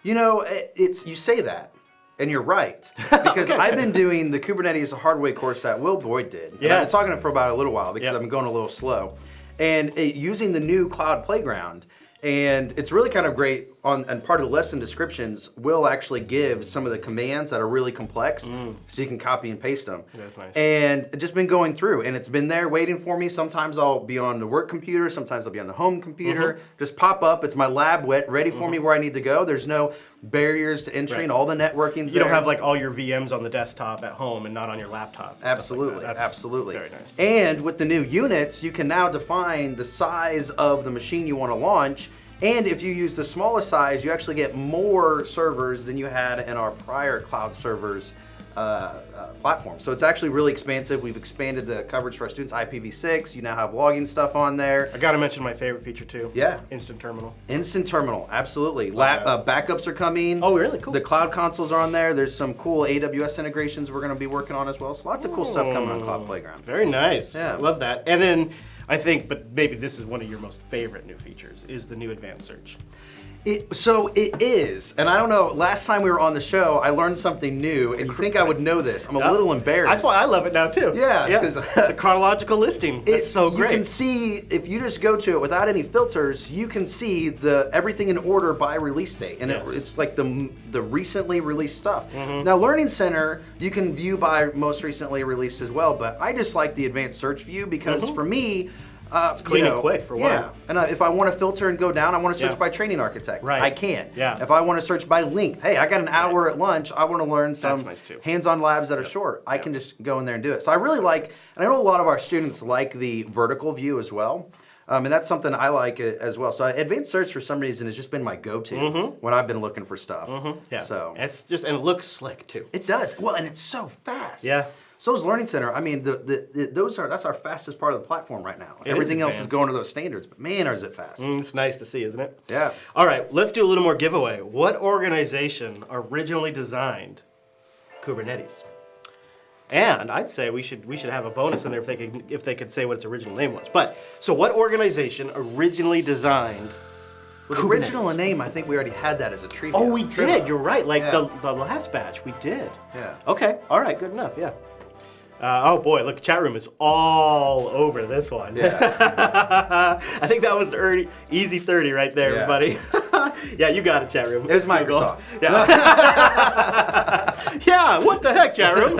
[SPEAKER 3] You know, you say that, and you're right. Because I've been doing the Kubernetes the hard way course that Will Boyd did. And I've been talking to him for about a little while because I've been going a little slow. And using the new Cloud Playground, and it's really kind of great and part of the lesson descriptions will actually give some of the commands that are really complex, so you can copy and paste them.
[SPEAKER 4] That's nice.
[SPEAKER 3] And just been going through, and it's been there waiting for me. Sometimes I'll be on the work computer, sometimes I'll be on the home computer. Just pop up, it's my lab ready for me where I need to go. There's no barriers to entry and all the networking's there.
[SPEAKER 4] You don't have like all your VMs on the desktop at home and not on your laptop.
[SPEAKER 3] Absolutely,
[SPEAKER 4] like
[SPEAKER 3] absolutely.
[SPEAKER 4] Very nice.
[SPEAKER 3] And with the new units, you can now define the size of the machine you want to launch. And if you use the smallest size, you actually get more servers than you had in our prior cloud servers platform. So it's actually really expansive. We've expanded the coverage for our students, IPv6. You now have logging stuff on there.
[SPEAKER 4] I got to mention my favorite feature too.
[SPEAKER 3] Yeah.
[SPEAKER 4] Instant Terminal.
[SPEAKER 3] Instant Terminal, absolutely. Backups are coming.
[SPEAKER 4] Oh, really? Cool.
[SPEAKER 3] The cloud consoles are on there. There's some cool AWS integrations we're going to be working on as well. So lots of cool stuff coming on Cloud Playground.
[SPEAKER 4] Very nice.
[SPEAKER 3] Yeah.
[SPEAKER 4] I love that. And then I think, but maybe this is one of your most favorite new features, is the new advanced search.
[SPEAKER 3] So it is, and I don't know, last time we were on the show, I learned something new, and you think I would know this. I'm a little embarrassed.
[SPEAKER 4] That's why I love it now too.
[SPEAKER 3] Yeah, because
[SPEAKER 4] the chronological listing, it's so great.
[SPEAKER 3] You can see, if you just go to it without any filters, you can see everything in order by release date, and it's like the recently released stuff. Now Learning Center, you can view by most recently released as well, but I just like the advanced search view because for me,
[SPEAKER 4] it's clean and quick for one.
[SPEAKER 3] Yeah, and if I want to filter and go down, I want to search by training architect.
[SPEAKER 4] Right.
[SPEAKER 3] I can.
[SPEAKER 4] Yeah.
[SPEAKER 3] If I want to search by length, hey, I got an hour at lunch, I want to learn some
[SPEAKER 4] too.
[SPEAKER 3] hands-on labs that are short. I can just go in there and do it. So I really like, and I know a lot of our students like the vertical view as well. And that's something I like as well. So advanced search for some reason has just been my go-to when I've been looking for stuff.
[SPEAKER 4] Yeah.
[SPEAKER 3] So
[SPEAKER 4] it's just, and it looks slick too.
[SPEAKER 3] It does. Well, and it's so fast.
[SPEAKER 4] Yeah.
[SPEAKER 3] So is Learning Center. I mean, that's our fastest part of the platform right now. Everything else is going to those standards, but man, is it fast.
[SPEAKER 4] It's nice to see, isn't it?
[SPEAKER 3] Yeah.
[SPEAKER 4] All right, let's do a little more giveaway. What organization originally designed Kubernetes? And I'd say we should have a bonus in there if they could say what its original name was. But so what organization originally designed
[SPEAKER 3] With
[SPEAKER 4] Kubernetes?
[SPEAKER 3] original name, I think we already had that as a trivia.
[SPEAKER 4] Oh, we did. You're right. Like the last batch, we did.
[SPEAKER 3] Yeah.
[SPEAKER 4] Okay. All right. Good enough. Yeah. Oh boy, look, chat room is all over this one.
[SPEAKER 3] Yeah.
[SPEAKER 4] I think that was the easy 30 right there, everybody. Yeah, you got it, chat room.
[SPEAKER 3] There's Microsoft.
[SPEAKER 4] Yeah. Yeah, what the heck, chat room?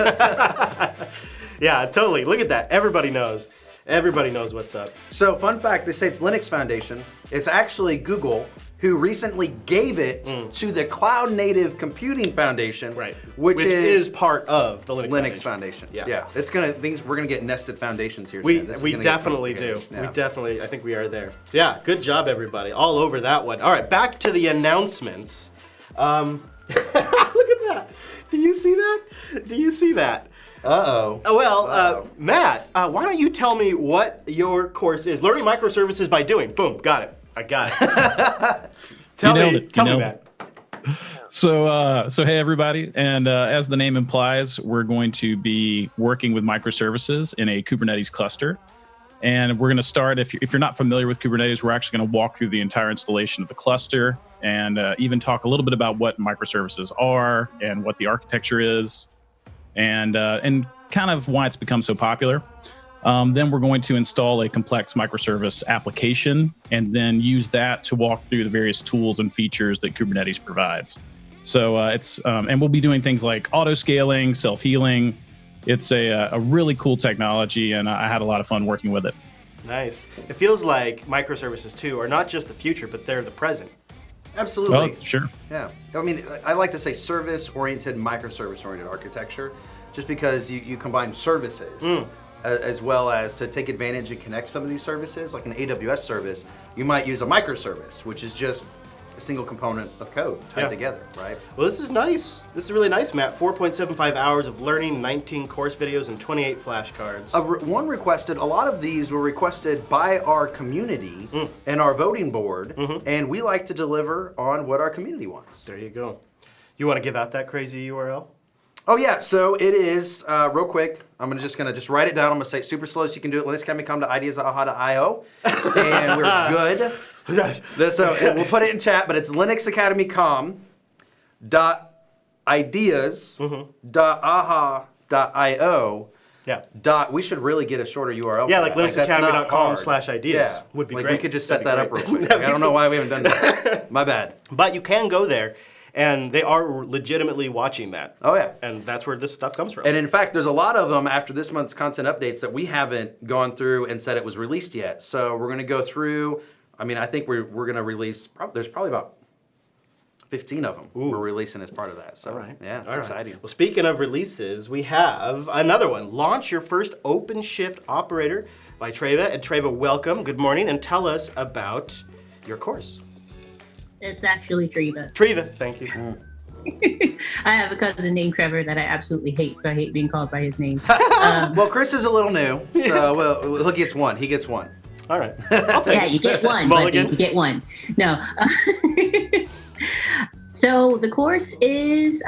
[SPEAKER 4] Yeah, totally. Look at that. Everybody knows. Everybody knows what's up.
[SPEAKER 3] So, fun fact, they say it's Linux Foundation. It's actually Google who recently gave it to the Cloud Native Computing Foundation, which is
[SPEAKER 4] part of the Linux
[SPEAKER 3] Foundation.
[SPEAKER 4] Yeah.
[SPEAKER 3] It's we're gonna get nested foundations here.
[SPEAKER 4] We
[SPEAKER 3] soon.
[SPEAKER 4] definitely do.
[SPEAKER 3] Yeah.
[SPEAKER 4] We definitely, I think we are there. So yeah, good job everybody. All over that one. All right, back to the announcements. Look at that. Do you see that? Do you see that?
[SPEAKER 3] Uh-oh.
[SPEAKER 4] Well, Matt, why don't you tell me what your course is? Learning Microservices by Doing. Boom, got it. I got it. Tell me, Matt.
[SPEAKER 11] So hey everybody, and as the name implies, we're going to be working with microservices in a Kubernetes cluster, and we're going to start. If you're not familiar with Kubernetes, we're actually going to walk through the entire installation of the cluster, and even talk a little bit about what microservices are and what the architecture is, and kind of why it's become so popular. Then we're going to install a complex microservice application and then use that to walk through the various tools and features that Kubernetes provides. So and we'll be doing things like auto scaling, self-healing. It's a really cool technology, and I had a lot of fun working with it.
[SPEAKER 4] Nice. It feels like microservices too are not just the future, but they're the present.
[SPEAKER 3] Absolutely.
[SPEAKER 11] Oh, sure.
[SPEAKER 3] Yeah. I mean, I like to say service-oriented, microservice-oriented architecture, just because you combine services as well as to take advantage and connect some of these services. Like an AWS service, you might use a microservice, which is just a single component of code tied together, right?
[SPEAKER 4] Well, this is nice. This is really nice, Matt. 4.75 hours of learning, 19 course videos, and 28 flashcards.
[SPEAKER 3] One requested, a lot of these were requested by our community and our voting board, and we like to deliver on what our community wants.
[SPEAKER 4] There you go. You want to give out that crazy URL?
[SPEAKER 3] Oh yeah, so it is, real quick, I'm just gonna write it down. I'm gonna say it super slow so you can do it. linuxacademy.com to ideas.aha.io, and we're good. So we'll put it in chat, but it's linuxacademy.ideas.aha.io.
[SPEAKER 4] Yeah.
[SPEAKER 3] We should really get a shorter URL.
[SPEAKER 4] Yeah,
[SPEAKER 3] for
[SPEAKER 4] like
[SPEAKER 3] that.
[SPEAKER 4] linuxacademy.com/ideas
[SPEAKER 3] Yeah.
[SPEAKER 4] would be
[SPEAKER 3] like
[SPEAKER 4] great.
[SPEAKER 3] We could just set that up real quick. Like, I don't know why we haven't done that. My bad.
[SPEAKER 4] But you can go there, and they are legitimately watching that.
[SPEAKER 3] Oh yeah.
[SPEAKER 4] And that's where this stuff comes from.
[SPEAKER 3] And in fact, there's a lot of them after this month's content updates that we haven't gone through and said it was released yet. So we're going to go through. I mean, I think we're going to release. There's probably about 15 of them we're releasing as part of that. So yeah, it's exciting.
[SPEAKER 4] Well, speaking of releases, we have another one. Launch your first OpenShift operator by Treva. And Treva, welcome. Good morning, and tell us about your course.
[SPEAKER 12] It's actually Treva.
[SPEAKER 4] Treva, thank you.
[SPEAKER 12] I have a cousin named Trevor that I absolutely hate, so I hate being called by his name.
[SPEAKER 3] Well, Chris is a little new, so he gets one. He gets one.
[SPEAKER 4] All right. I'll take it.
[SPEAKER 12] You get one, but you get one. No. So the course is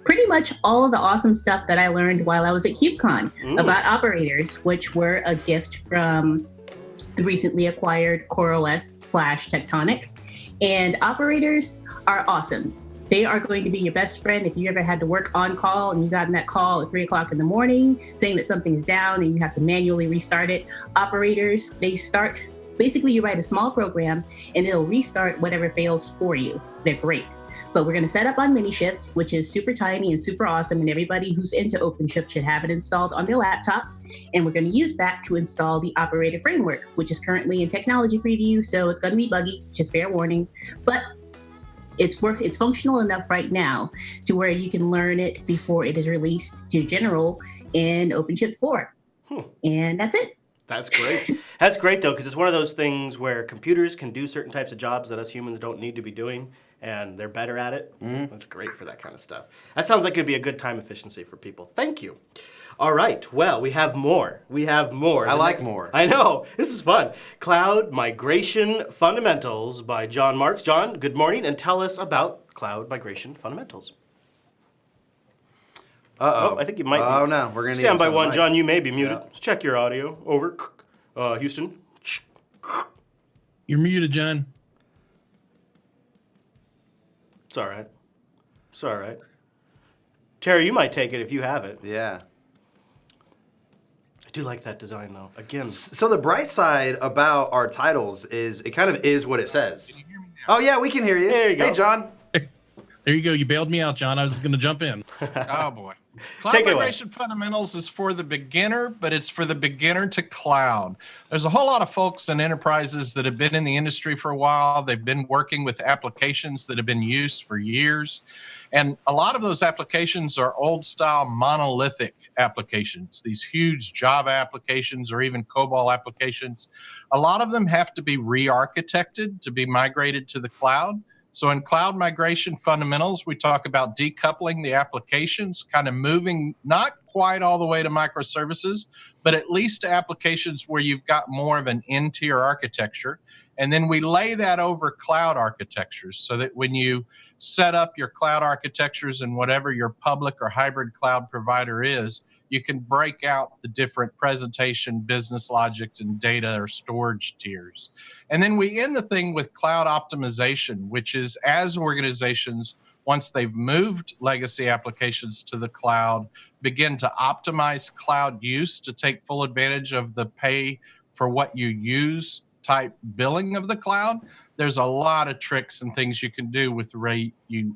[SPEAKER 12] pretty much all of the awesome stuff that I learned while I was at KubeCon about operators, which were a gift from the recently acquired CoreOS/Tectonic. And operators are awesome. They are going to be your best friend if you ever had to work on call and you got in that call at 3 o'clock in the morning saying that something is down and you have to manually restart it. Operators, they start, basically you write a small program and it'll restart whatever fails for you. They're great. But we're going to set up on MiniShift, which is super tiny and super awesome, and everybody who's into OpenShift should have it installed on their laptop. And we're going to use that to install the operator framework, which is currently in technology preview, so it's going to be buggy, just fair warning. But it's functional enough right now to where you can learn it before it is released to general in OpenShift 4. And that's it.
[SPEAKER 4] That's great. That's great, though, because it's one of those things where computers can do certain types of jobs that us humans don't need to be doing, and they're better at it. That's great for that kind of stuff. That sounds like it'd be a good time efficiency for people. Thank you. All right. Well, we have more. I like more. I know. This is fun. Cloud Migration Fundamentals by John Marks. John, good morning, and tell us about Cloud Migration Fundamentals.
[SPEAKER 3] Uh-oh.
[SPEAKER 4] I think you might be.
[SPEAKER 3] Oh, no. We're going to
[SPEAKER 4] Stand by one, John. You may be muted. Let's check your audio. Over. Houston.
[SPEAKER 5] You're muted, John.
[SPEAKER 4] It's all right. It's all right. Terry, you might take it if you have it.
[SPEAKER 3] Yeah.
[SPEAKER 4] I do like that design, though. Again.
[SPEAKER 3] So the bright side about our titles is it kind of is what it says. Can you hear me now? Oh, yeah, we can hear you.
[SPEAKER 4] There you go.
[SPEAKER 3] Hey, John.
[SPEAKER 5] There you go. You bailed me out, John. I was going to jump in.
[SPEAKER 13] Oh, boy. Cloud Migration Fundamentals is for the beginner, but it's for the beginner to cloud. There's a whole lot of folks and enterprises that have been in the industry for a while. They've been working with applications that have been used for years. And a lot of those applications are old style monolithic applications, these huge Java applications or even COBOL applications. A lot of them have to be re-architected to be migrated to the cloud. So in Cloud Migration Fundamentals, we talk about decoupling the applications, kind of moving not quite all the way to microservices, but at least to applications where you've got more of an n-tier architecture. And then we lay that over cloud architectures so that when you set up your cloud architectures and whatever your public or hybrid cloud provider is, you can break out the different presentation, business logic, and data or storage tiers. And then we end the thing with cloud optimization, which is as organizations, once they've moved legacy applications to the cloud, begin to optimize cloud use to take full advantage of the pay for what you use type billing of the cloud. There's a lot of tricks and things you can do with the way you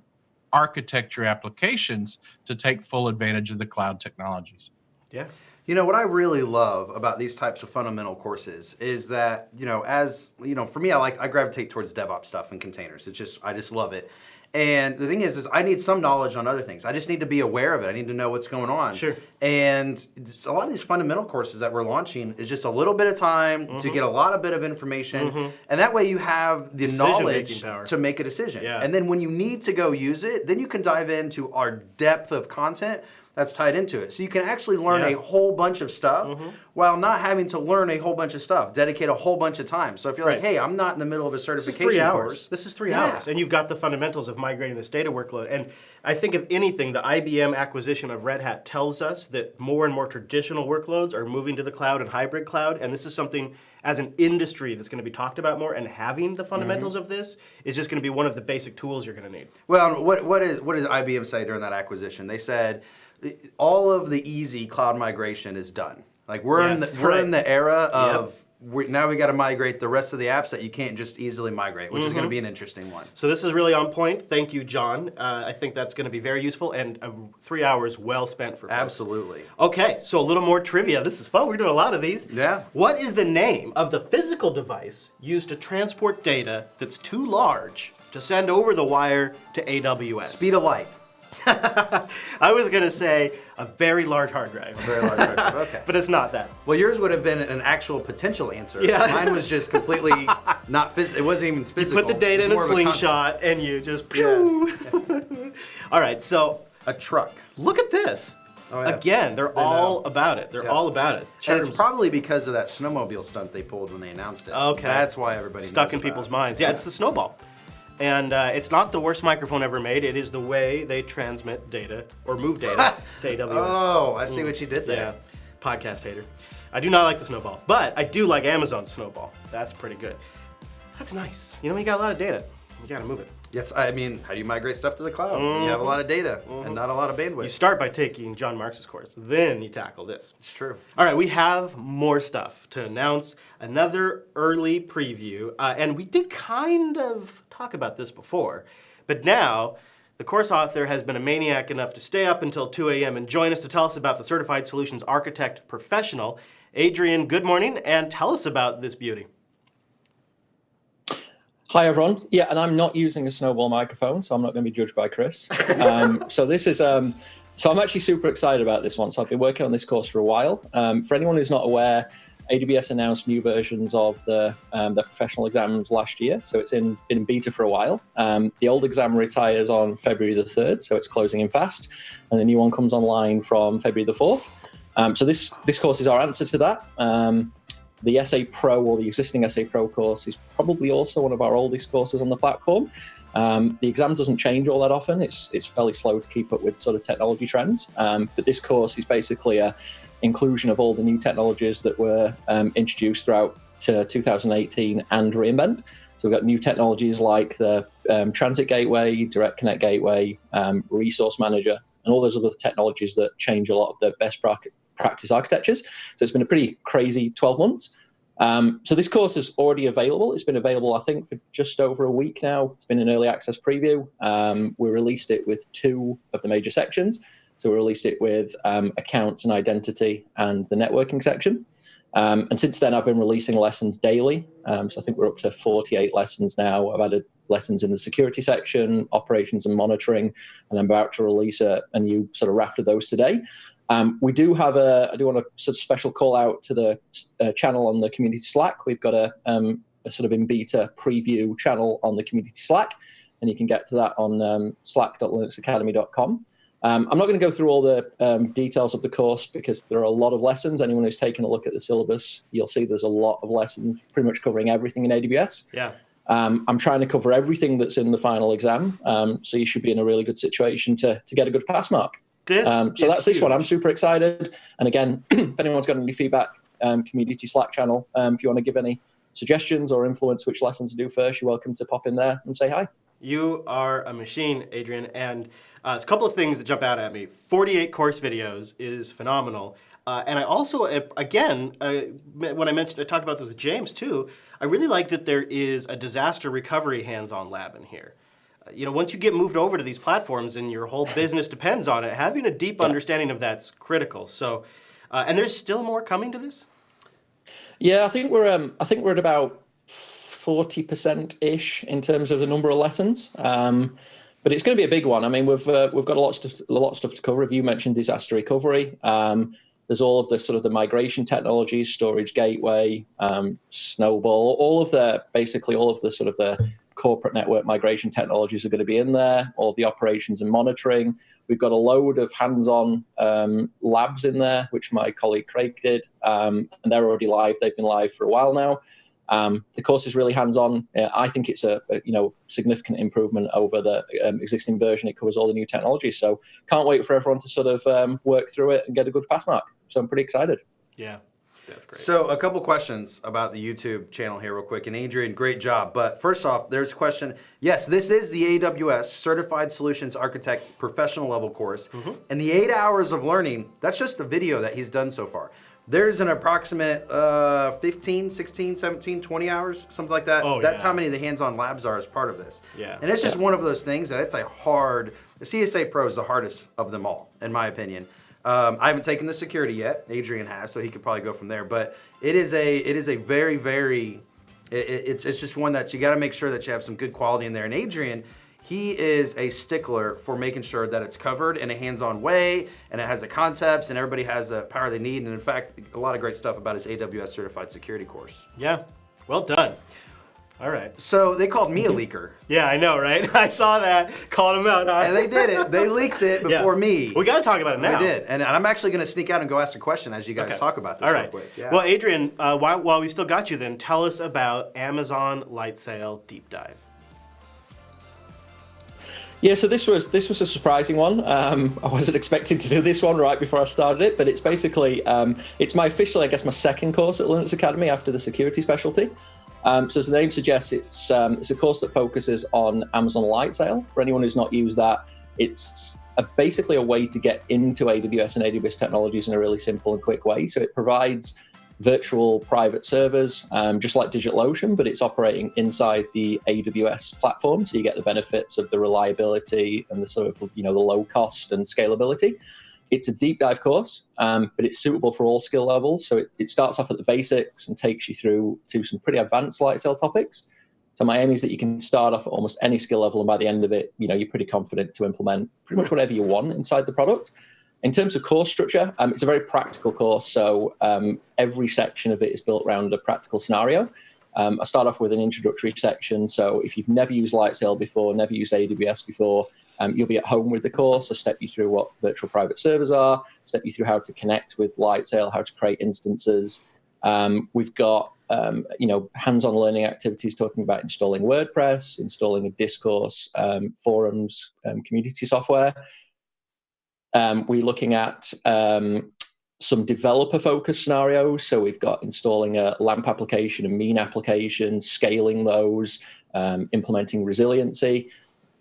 [SPEAKER 13] architecture applications to take full advantage of the cloud technologies.
[SPEAKER 4] Yeah.
[SPEAKER 3] You know, what I really love about these types of fundamental courses is that, for me, I gravitate towards DevOps stuff and containers. I just love it. And the thing is I need some knowledge on other things. I just need to be aware of it. I need to know what's going on.
[SPEAKER 4] Sure.
[SPEAKER 3] And a lot of these fundamental courses that we're launching is just a little bit of time to get a lot of bit of information. And that way you have the knowledge to make a decision.
[SPEAKER 4] Yeah.
[SPEAKER 3] And then when you need to go use it, then you can dive into our depth of content that's tied into it. So you can actually learn a whole bunch of stuff while not having to learn a whole bunch of stuff, dedicate a whole bunch of time. So if you're like, hey, I'm not in the middle of a certification course.
[SPEAKER 4] This is 3 hours. And you've got the fundamentals of migrating this data workload. And I think if anything, the IBM acquisition of Red Hat tells us that more and more traditional workloads are moving to the cloud and hybrid cloud. And this is something as an industry that's going to be talked about more, and having the fundamentals of this is just going to be one of the basic tools you're going to need.
[SPEAKER 3] Well, what did IBM say during that acquisition? They said all of the easy cloud migration is done. Like we're in the era of now we got to migrate the rest of the apps that you can't just easily migrate, which is going to be an interesting one.
[SPEAKER 4] So this is really on point. Thank you, John. I think that's going to be very useful and 3 hours well spent for folks.
[SPEAKER 3] Absolutely.
[SPEAKER 4] Okay, so a little more trivia. This is fun. We're doing a lot of these.
[SPEAKER 3] Yeah.
[SPEAKER 4] What is the name of the physical device used to transport data that's too large to send over the wire to AWS?
[SPEAKER 3] Speed of light.
[SPEAKER 4] I was going to say a very large hard drive.
[SPEAKER 3] A very large hard drive, okay.
[SPEAKER 4] But it's not that.
[SPEAKER 3] Well, yours would have been an actual potential answer.
[SPEAKER 4] Yeah.
[SPEAKER 3] Mine was just completely not physical. It wasn't even physical.
[SPEAKER 4] You put the data in a slingshot and you just pew. Yeah. All right, so
[SPEAKER 3] a truck.
[SPEAKER 4] Look at this.
[SPEAKER 3] Oh, yeah.
[SPEAKER 4] Again, they're all about it. They're all about it.
[SPEAKER 3] And it's probably because of that snowmobile stunt they pulled when they announced it.
[SPEAKER 4] Okay.
[SPEAKER 3] That's why everybody
[SPEAKER 4] stuck
[SPEAKER 3] knows
[SPEAKER 4] in people's
[SPEAKER 3] about
[SPEAKER 4] minds. Yeah, it's the snowball. And it's not the worst microphone ever made. It is the way they transmit data or move data to AWS.
[SPEAKER 3] Oh, I see what you did there.
[SPEAKER 4] Yeah, podcast hater. I do not like the snowball, but I do like Amazon's snowball. That's pretty good. That's nice. You know, when you got a lot of data, you got to move it.
[SPEAKER 3] Yes, I mean, how do you migrate stuff to the cloud when you have a lot of data and not a lot of bandwidth?
[SPEAKER 4] You start by taking John Marks' course, then you tackle this.
[SPEAKER 3] It's true.
[SPEAKER 4] All right, we have more stuff to announce. Another early preview, and we did kind of talk about this before, but now the course author has been a maniac enough to stay up until 2 a.m. and join us to tell us about the Certified Solutions Architect Professional. Adrian, good morning, and tell us about this beauty.
[SPEAKER 14] Hi, everyone. Yeah, and I'm not using a snowball microphone, so I'm not going to be judged by Chris. So this is, so I'm actually super excited about this one. So I've been working on this course for a while. For anyone who's not aware, AWS announced new versions of the professional exams last year. So it's been in beta for a while. The old exam retires on February the 3rd, so it's closing in fast. And the new one comes online from February the 4th. So this course is our answer to that. The SA Pro, or the existing SA Pro course, is probably also one of our oldest courses on the platform. The exam doesn't change all that often. It's fairly slow to keep up with sort of technology trends. But this course is basically a inclusion of all the new technologies that were introduced throughout to 2018 and reInvent. So we've got new technologies like the Transit Gateway, Direct Connect Gateway, Resource Manager, and all those other technologies that change a lot of the best practice architectures. So it's been a pretty crazy 12 months. So this course is already available. It's been available, I think, for just over a week now. It's been an early access preview. We released it with 2 of the major sections. So we released it with accounts and identity and the networking section. And since then, I've been releasing lessons daily. So I think we're up to 48 lessons now. I've added lessons in the security section, operations and monitoring, and I'm about to release a new sort of raft of those today. We do have I do want a sort of special call out to the channel on the community Slack. We've got a sort of in beta preview channel on the community Slack, and you can get to that on slack.linuxacademy.com. I'm not going to go through all the details of the course because there are a lot of lessons. Anyone who's taken a look at the syllabus, you'll see there's a lot of lessons pretty much covering everything in AWS.
[SPEAKER 4] Yeah.
[SPEAKER 14] I'm trying to cover everything that's in the final exam, so you should be in a really good situation to get a good pass mark. So that's this one. I'm super excited. And again, if anyone's got any feedback, community Slack channel, if you want to give any suggestions or influence which lessons to do first, you're welcome to pop in there and say hi.
[SPEAKER 4] You are a machine, Adrian. And there's a couple of things that jump out at me. 48 course videos is phenomenal. And I also, again, when I talked about this with James too, I really like that there is a disaster recovery hands-on lab in here. You know, once you get moved over to these platforms and your whole business depends on it, having a deep understanding of that's critical. So, and there's still more coming to this?
[SPEAKER 14] Yeah, I think we're at about 40% ish in terms of the number of lessons. but it's going to be a big one. I mean, we've got a lot of stuff to cover. You mentioned disaster recovery. There's all of the sort of the migration technologies, storage gateway, Snowball, all of the sort of the corporate network migration technologies are going to be in there, all the operations and monitoring. We've got a load of hands-on labs in there, which my colleague Craig did, and they're already live. They've been live for a while now. The course is really hands-on. I think it's a significant improvement over the existing version. It covers all the new technologies. So can't wait for everyone to sort of work through it and get a good pass mark. So I'm pretty excited.
[SPEAKER 4] Yeah, that's great.
[SPEAKER 3] So a couple questions about the YouTube channel here real quick. And Adrian, great job. But first off, there's a question. Yes, this is the AWS Certified Solutions Architect Professional Level course. And the 8 hours of learning, that's just the video that he's done so far. There's an approximate 15, 16, 17, 20 hours, something like that. That's how many the hands-on labs are as part of this.
[SPEAKER 4] Yeah.
[SPEAKER 3] And it's just one of those things that it's a hard, the CSA Pro is the hardest of them all, in my opinion. I haven't taken the security yet. Adrian has, so he could probably go from there. But it is a very, very, it's just one that you got to make sure that you have some good quality in there. And Adrian, he is a stickler for making sure that it's covered in a hands-on way, and it has the concepts, and everybody has the power they need. And in fact, a lot of great stuff about his AWS Certified Security course.
[SPEAKER 4] Yeah, well done. All right.
[SPEAKER 3] So they called me a leaker.
[SPEAKER 4] Yeah, I know, right? I saw that. Called him out.
[SPEAKER 3] And they did it. They leaked it before me.
[SPEAKER 4] We got to talk about it now.
[SPEAKER 3] We did. And I'm actually going to sneak out and go ask a question as you guys talk about this
[SPEAKER 4] All
[SPEAKER 3] real
[SPEAKER 4] right.
[SPEAKER 3] quick. Yeah.
[SPEAKER 4] Well, Adrian, while we still got you then, tell us about Amazon Lightsail Deep Dive.
[SPEAKER 14] Yeah, so this was a surprising one. I wasn't expecting to do this one right before I started it, but it's basically, it's my officially, I guess, my second course at Linux Academy after the security specialty. So as the name suggests, it's a course that focuses on Amazon Lightsail. For anyone who's not used that, it's basically a way to get into AWS and AWS technologies in a really simple and quick way. So it provides virtual private servers, just like DigitalOcean, but it's operating inside the AWS platform. So you get the benefits of the reliability and the sort of, the low cost and scalability. It's a deep dive course, but it's suitable for all skill levels. So it starts off at the basics and takes you through to some pretty advanced Lightsail topics. So my aim is that you can start off at almost any skill level, and by the end of it, you're pretty confident to implement pretty much whatever you want inside the product. In terms of course structure, it's a very practical course. So every section of it is built around a practical scenario. I start off with an introductory section. So if you've never used Lightsail before, never used AWS before, you'll be at home with the course. I'll step you through what virtual private servers are, step you through how to connect with Lightsail, how to create instances. We've got hands-on learning activities talking about installing WordPress, installing a discourse, forums, community software. We're looking at some developer-focused scenarios. So we've got installing a LAMP application, a mean application, scaling those, implementing resiliency.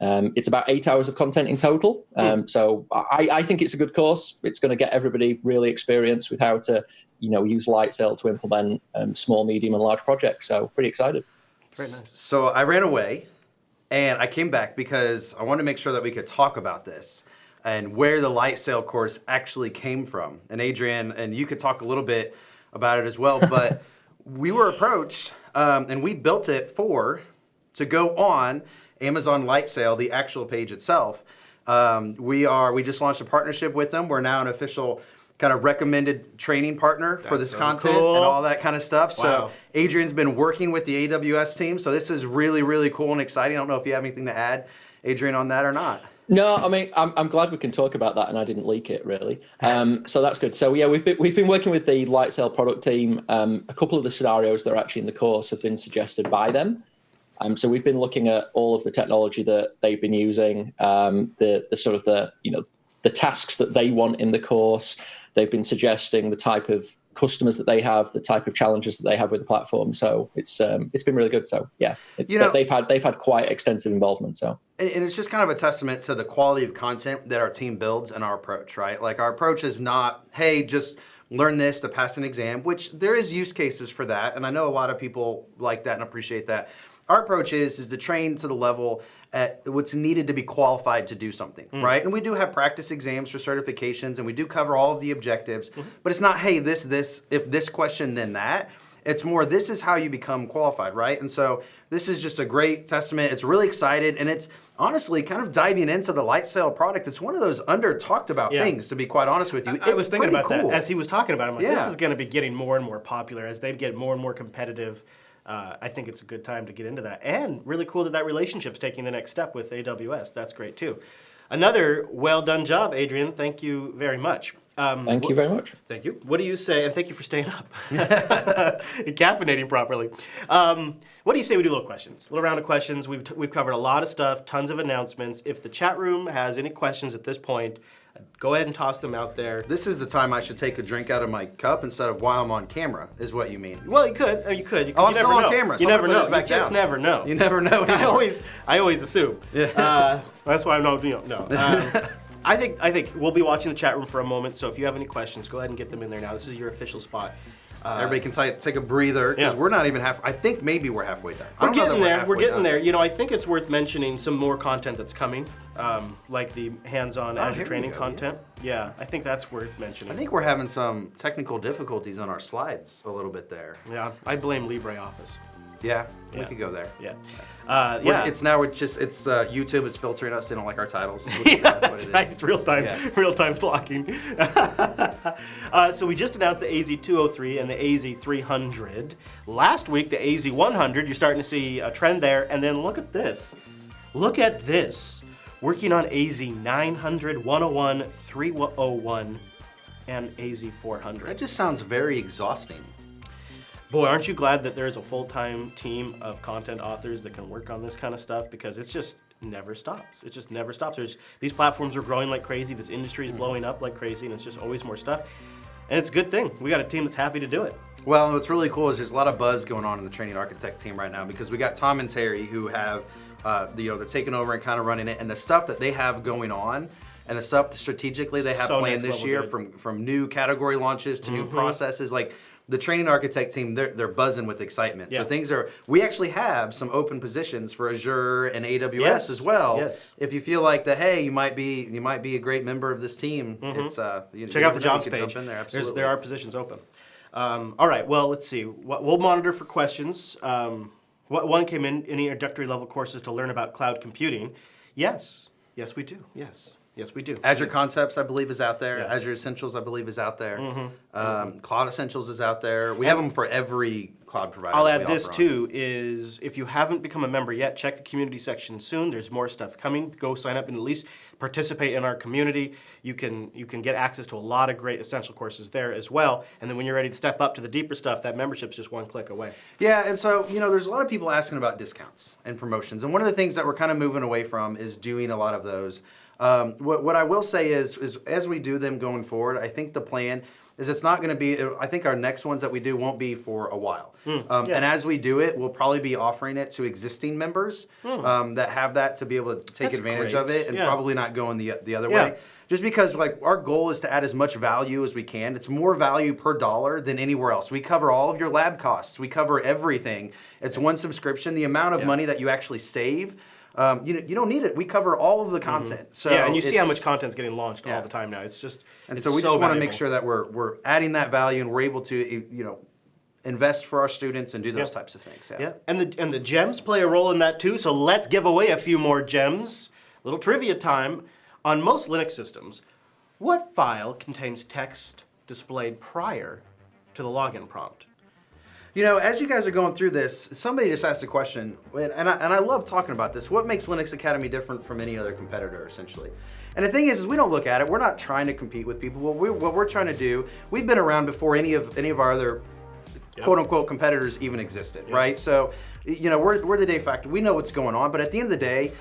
[SPEAKER 14] It's about 8 hours of content in total. So I think it's a good course. It's going to get everybody really experienced with how to, use Lightsail to implement small, medium, and large projects. So pretty excited.
[SPEAKER 4] Very nice.
[SPEAKER 3] So I ran away, and I came back because I wanted to make sure that we could talk about this and where the Lightsail course actually came from. And Adrian, and you could talk a little bit about it as well, but we were approached, and we built it to go on Amazon Lightsail, the actual page itself. We just launched a partnership with them. We're now an official kind of recommended training partner for this content and all that kind of stuff.
[SPEAKER 4] Wow.
[SPEAKER 3] So Adrian's been working with the AWS team. So this is really, really cool and exciting. I don't know if you have anything to add, Adrian, on that or not.
[SPEAKER 14] No, I mean, I'm glad we can talk about that, and I didn't leak it really. So that's good. So yeah, we've been working with the Lightsail product team. A couple of the scenarios that are actually in the course have been suggested by them. So we've been looking at all of the technology that they've been using, the tasks that they want in the course. They've been suggesting the type of customers that they have, the type of challenges that they have with the platform. So it's been really good. So yeah, they've had quite extensive involvement. So
[SPEAKER 3] and it's just kind of a testament to the quality of content that our team builds and our approach, right? Like our approach is not, hey, just learn this to pass an exam, which there is use cases for that, and I know a lot of people like that and appreciate that. Our approach is to train to the level at what's needed to be qualified to do something, right? And we do have practice exams for certifications, and we do cover all of the objectives, but it's not, hey, if this question, then that. It's more, this is how you become qualified, right? And so this is just a great testament. It's really excited, and it's honestly kind of diving into the Lightsail product. It's one of those under-talked about things, to be quite honest with you.
[SPEAKER 4] I was thinking about that as he was talking about it. I'm like, this
[SPEAKER 3] Yeah.
[SPEAKER 4] is going to be getting more and more popular as they get more and more competitive. I think it's a good time to get into that. And really cool that relationship's taking the next step with AWS. That's great too. Another well done job, Adrian. Thank you very much.
[SPEAKER 14] Thank you very much.
[SPEAKER 4] Thank you. What do you say? And thank you for staying up and caffeinating properly. What do you say we do a little questions? A little round of questions. We've covered a lot of stuff, tons of announcements. If the chat room has any questions at this point, go ahead and toss them out there.
[SPEAKER 3] This is the time I should take a drink out of my cup instead of while I'm on camera, is what you mean.
[SPEAKER 4] Well, you could. You could.
[SPEAKER 3] Oh, I'm still on camera.
[SPEAKER 4] You never know.
[SPEAKER 3] You
[SPEAKER 4] just never know.
[SPEAKER 3] You never know anymore.
[SPEAKER 4] I always assume.
[SPEAKER 3] Yeah.
[SPEAKER 4] That's why I'm not. No. I think we'll be watching the chat room for a moment. So if you have any questions, go ahead and get them in there now. This is your official spot.
[SPEAKER 3] Everybody can take a breather, because we're not even I think maybe we're halfway done.
[SPEAKER 4] We're getting there. We're getting there. You know, I think it's worth mentioning some more content that's coming, like the hands-on Azure training content. Yeah, I think that's worth mentioning.
[SPEAKER 3] I think we're having some technical difficulties on our slides a little bit there.
[SPEAKER 4] Yeah, I blame LibreOffice.
[SPEAKER 3] Yeah, we could go there.
[SPEAKER 4] Yeah.
[SPEAKER 3] It's YouTube is filtering us. They don't like our titles.
[SPEAKER 4] That's right. It's real time blocking. So we just announced the AZ-203 and the AZ-300. Last week, the AZ-100. You're starting to see a trend there. And then look at this. Look at this. Working on AZ-900, 101, 301, and AZ-400.
[SPEAKER 3] That just sounds very exhausting.
[SPEAKER 4] Boy, aren't you glad that there's a full-time team of content authors that can work on this kind of stuff, because it's just never stops. It just never stops. These platforms are growing like crazy. This industry is blowing up like crazy, and it's just always more stuff. And it's a good thing. We got a team that's happy to do it.
[SPEAKER 3] Well, what's really cool is there's a lot of buzz going on in the training architect team right now, because we got Tom and Terry who have, they're taking over and kind of running it, and the stuff that they have going on, and the stuff strategically they have planned this year, from new category launches to new processes, like the training architect team, they're buzzing with excitement.
[SPEAKER 4] Yeah.
[SPEAKER 3] So we actually have some open positions for Azure and AWS as well.
[SPEAKER 4] Yes.
[SPEAKER 3] If you feel like that, hey, you might be a great member of this team, it's
[SPEAKER 4] check out the jobs page.
[SPEAKER 3] Jump in there. Absolutely.
[SPEAKER 4] There are positions open. All right. Well, let's see. We'll monitor for questions. One came in. Any introductory level courses to learn about cloud computing? Yes. Yes, we do. Yes, we do.
[SPEAKER 3] Azure Concepts, I believe, is out there. Yeah. Azure Essentials, I believe, is out there. Cloud Essentials is out there. We have them for every cloud provider.
[SPEAKER 4] I'll add this too, is if you haven't become a member yet, check the community section soon. There's more stuff coming. Go sign up and at least participate in our community. You can get access to a lot of great essential courses there as well. And then when you're ready to step up to the deeper stuff, that membership's just one click away.
[SPEAKER 3] Yeah, and so, there's a lot of people asking about discounts and promotions. And one of the things that we're kind of moving away from is doing a lot of those. What I will say is as we do them going forward, I think the plan is it's not going to be, I think our next ones that we do won't be for a while. And as we do it, we'll probably be offering it to existing members that have that to be able to take advantage of it, and probably not going the other way. Just because our goal is to add as much value as we can. It's more value per dollar than anywhere else. We cover all of your lab costs. We cover everything. It's one subscription. The amount of money that you actually save, you don't need it. We cover all of the content. So
[SPEAKER 4] and you see how much content's getting launched all the time now. It's just
[SPEAKER 3] so we just want to make sure that we're adding that value, and we're able to invest for our students and do those types of things.
[SPEAKER 4] Yeah. And the gems play a role in that too. So let's give away a few more gems. Little trivia time. On most Linux systems, what file contains text displayed prior to the login prompt?
[SPEAKER 3] As you guys are going through this, somebody just asked a question, and I love talking about this. What makes Linux Academy different from any other competitor, essentially? And the thing is we don't look at it. We're not trying to compete with people. What we're trying to do, we've been around before any of our other quote-unquote competitors even existed, right? So, we're the de facto. We know what's going on, but at the end of the day,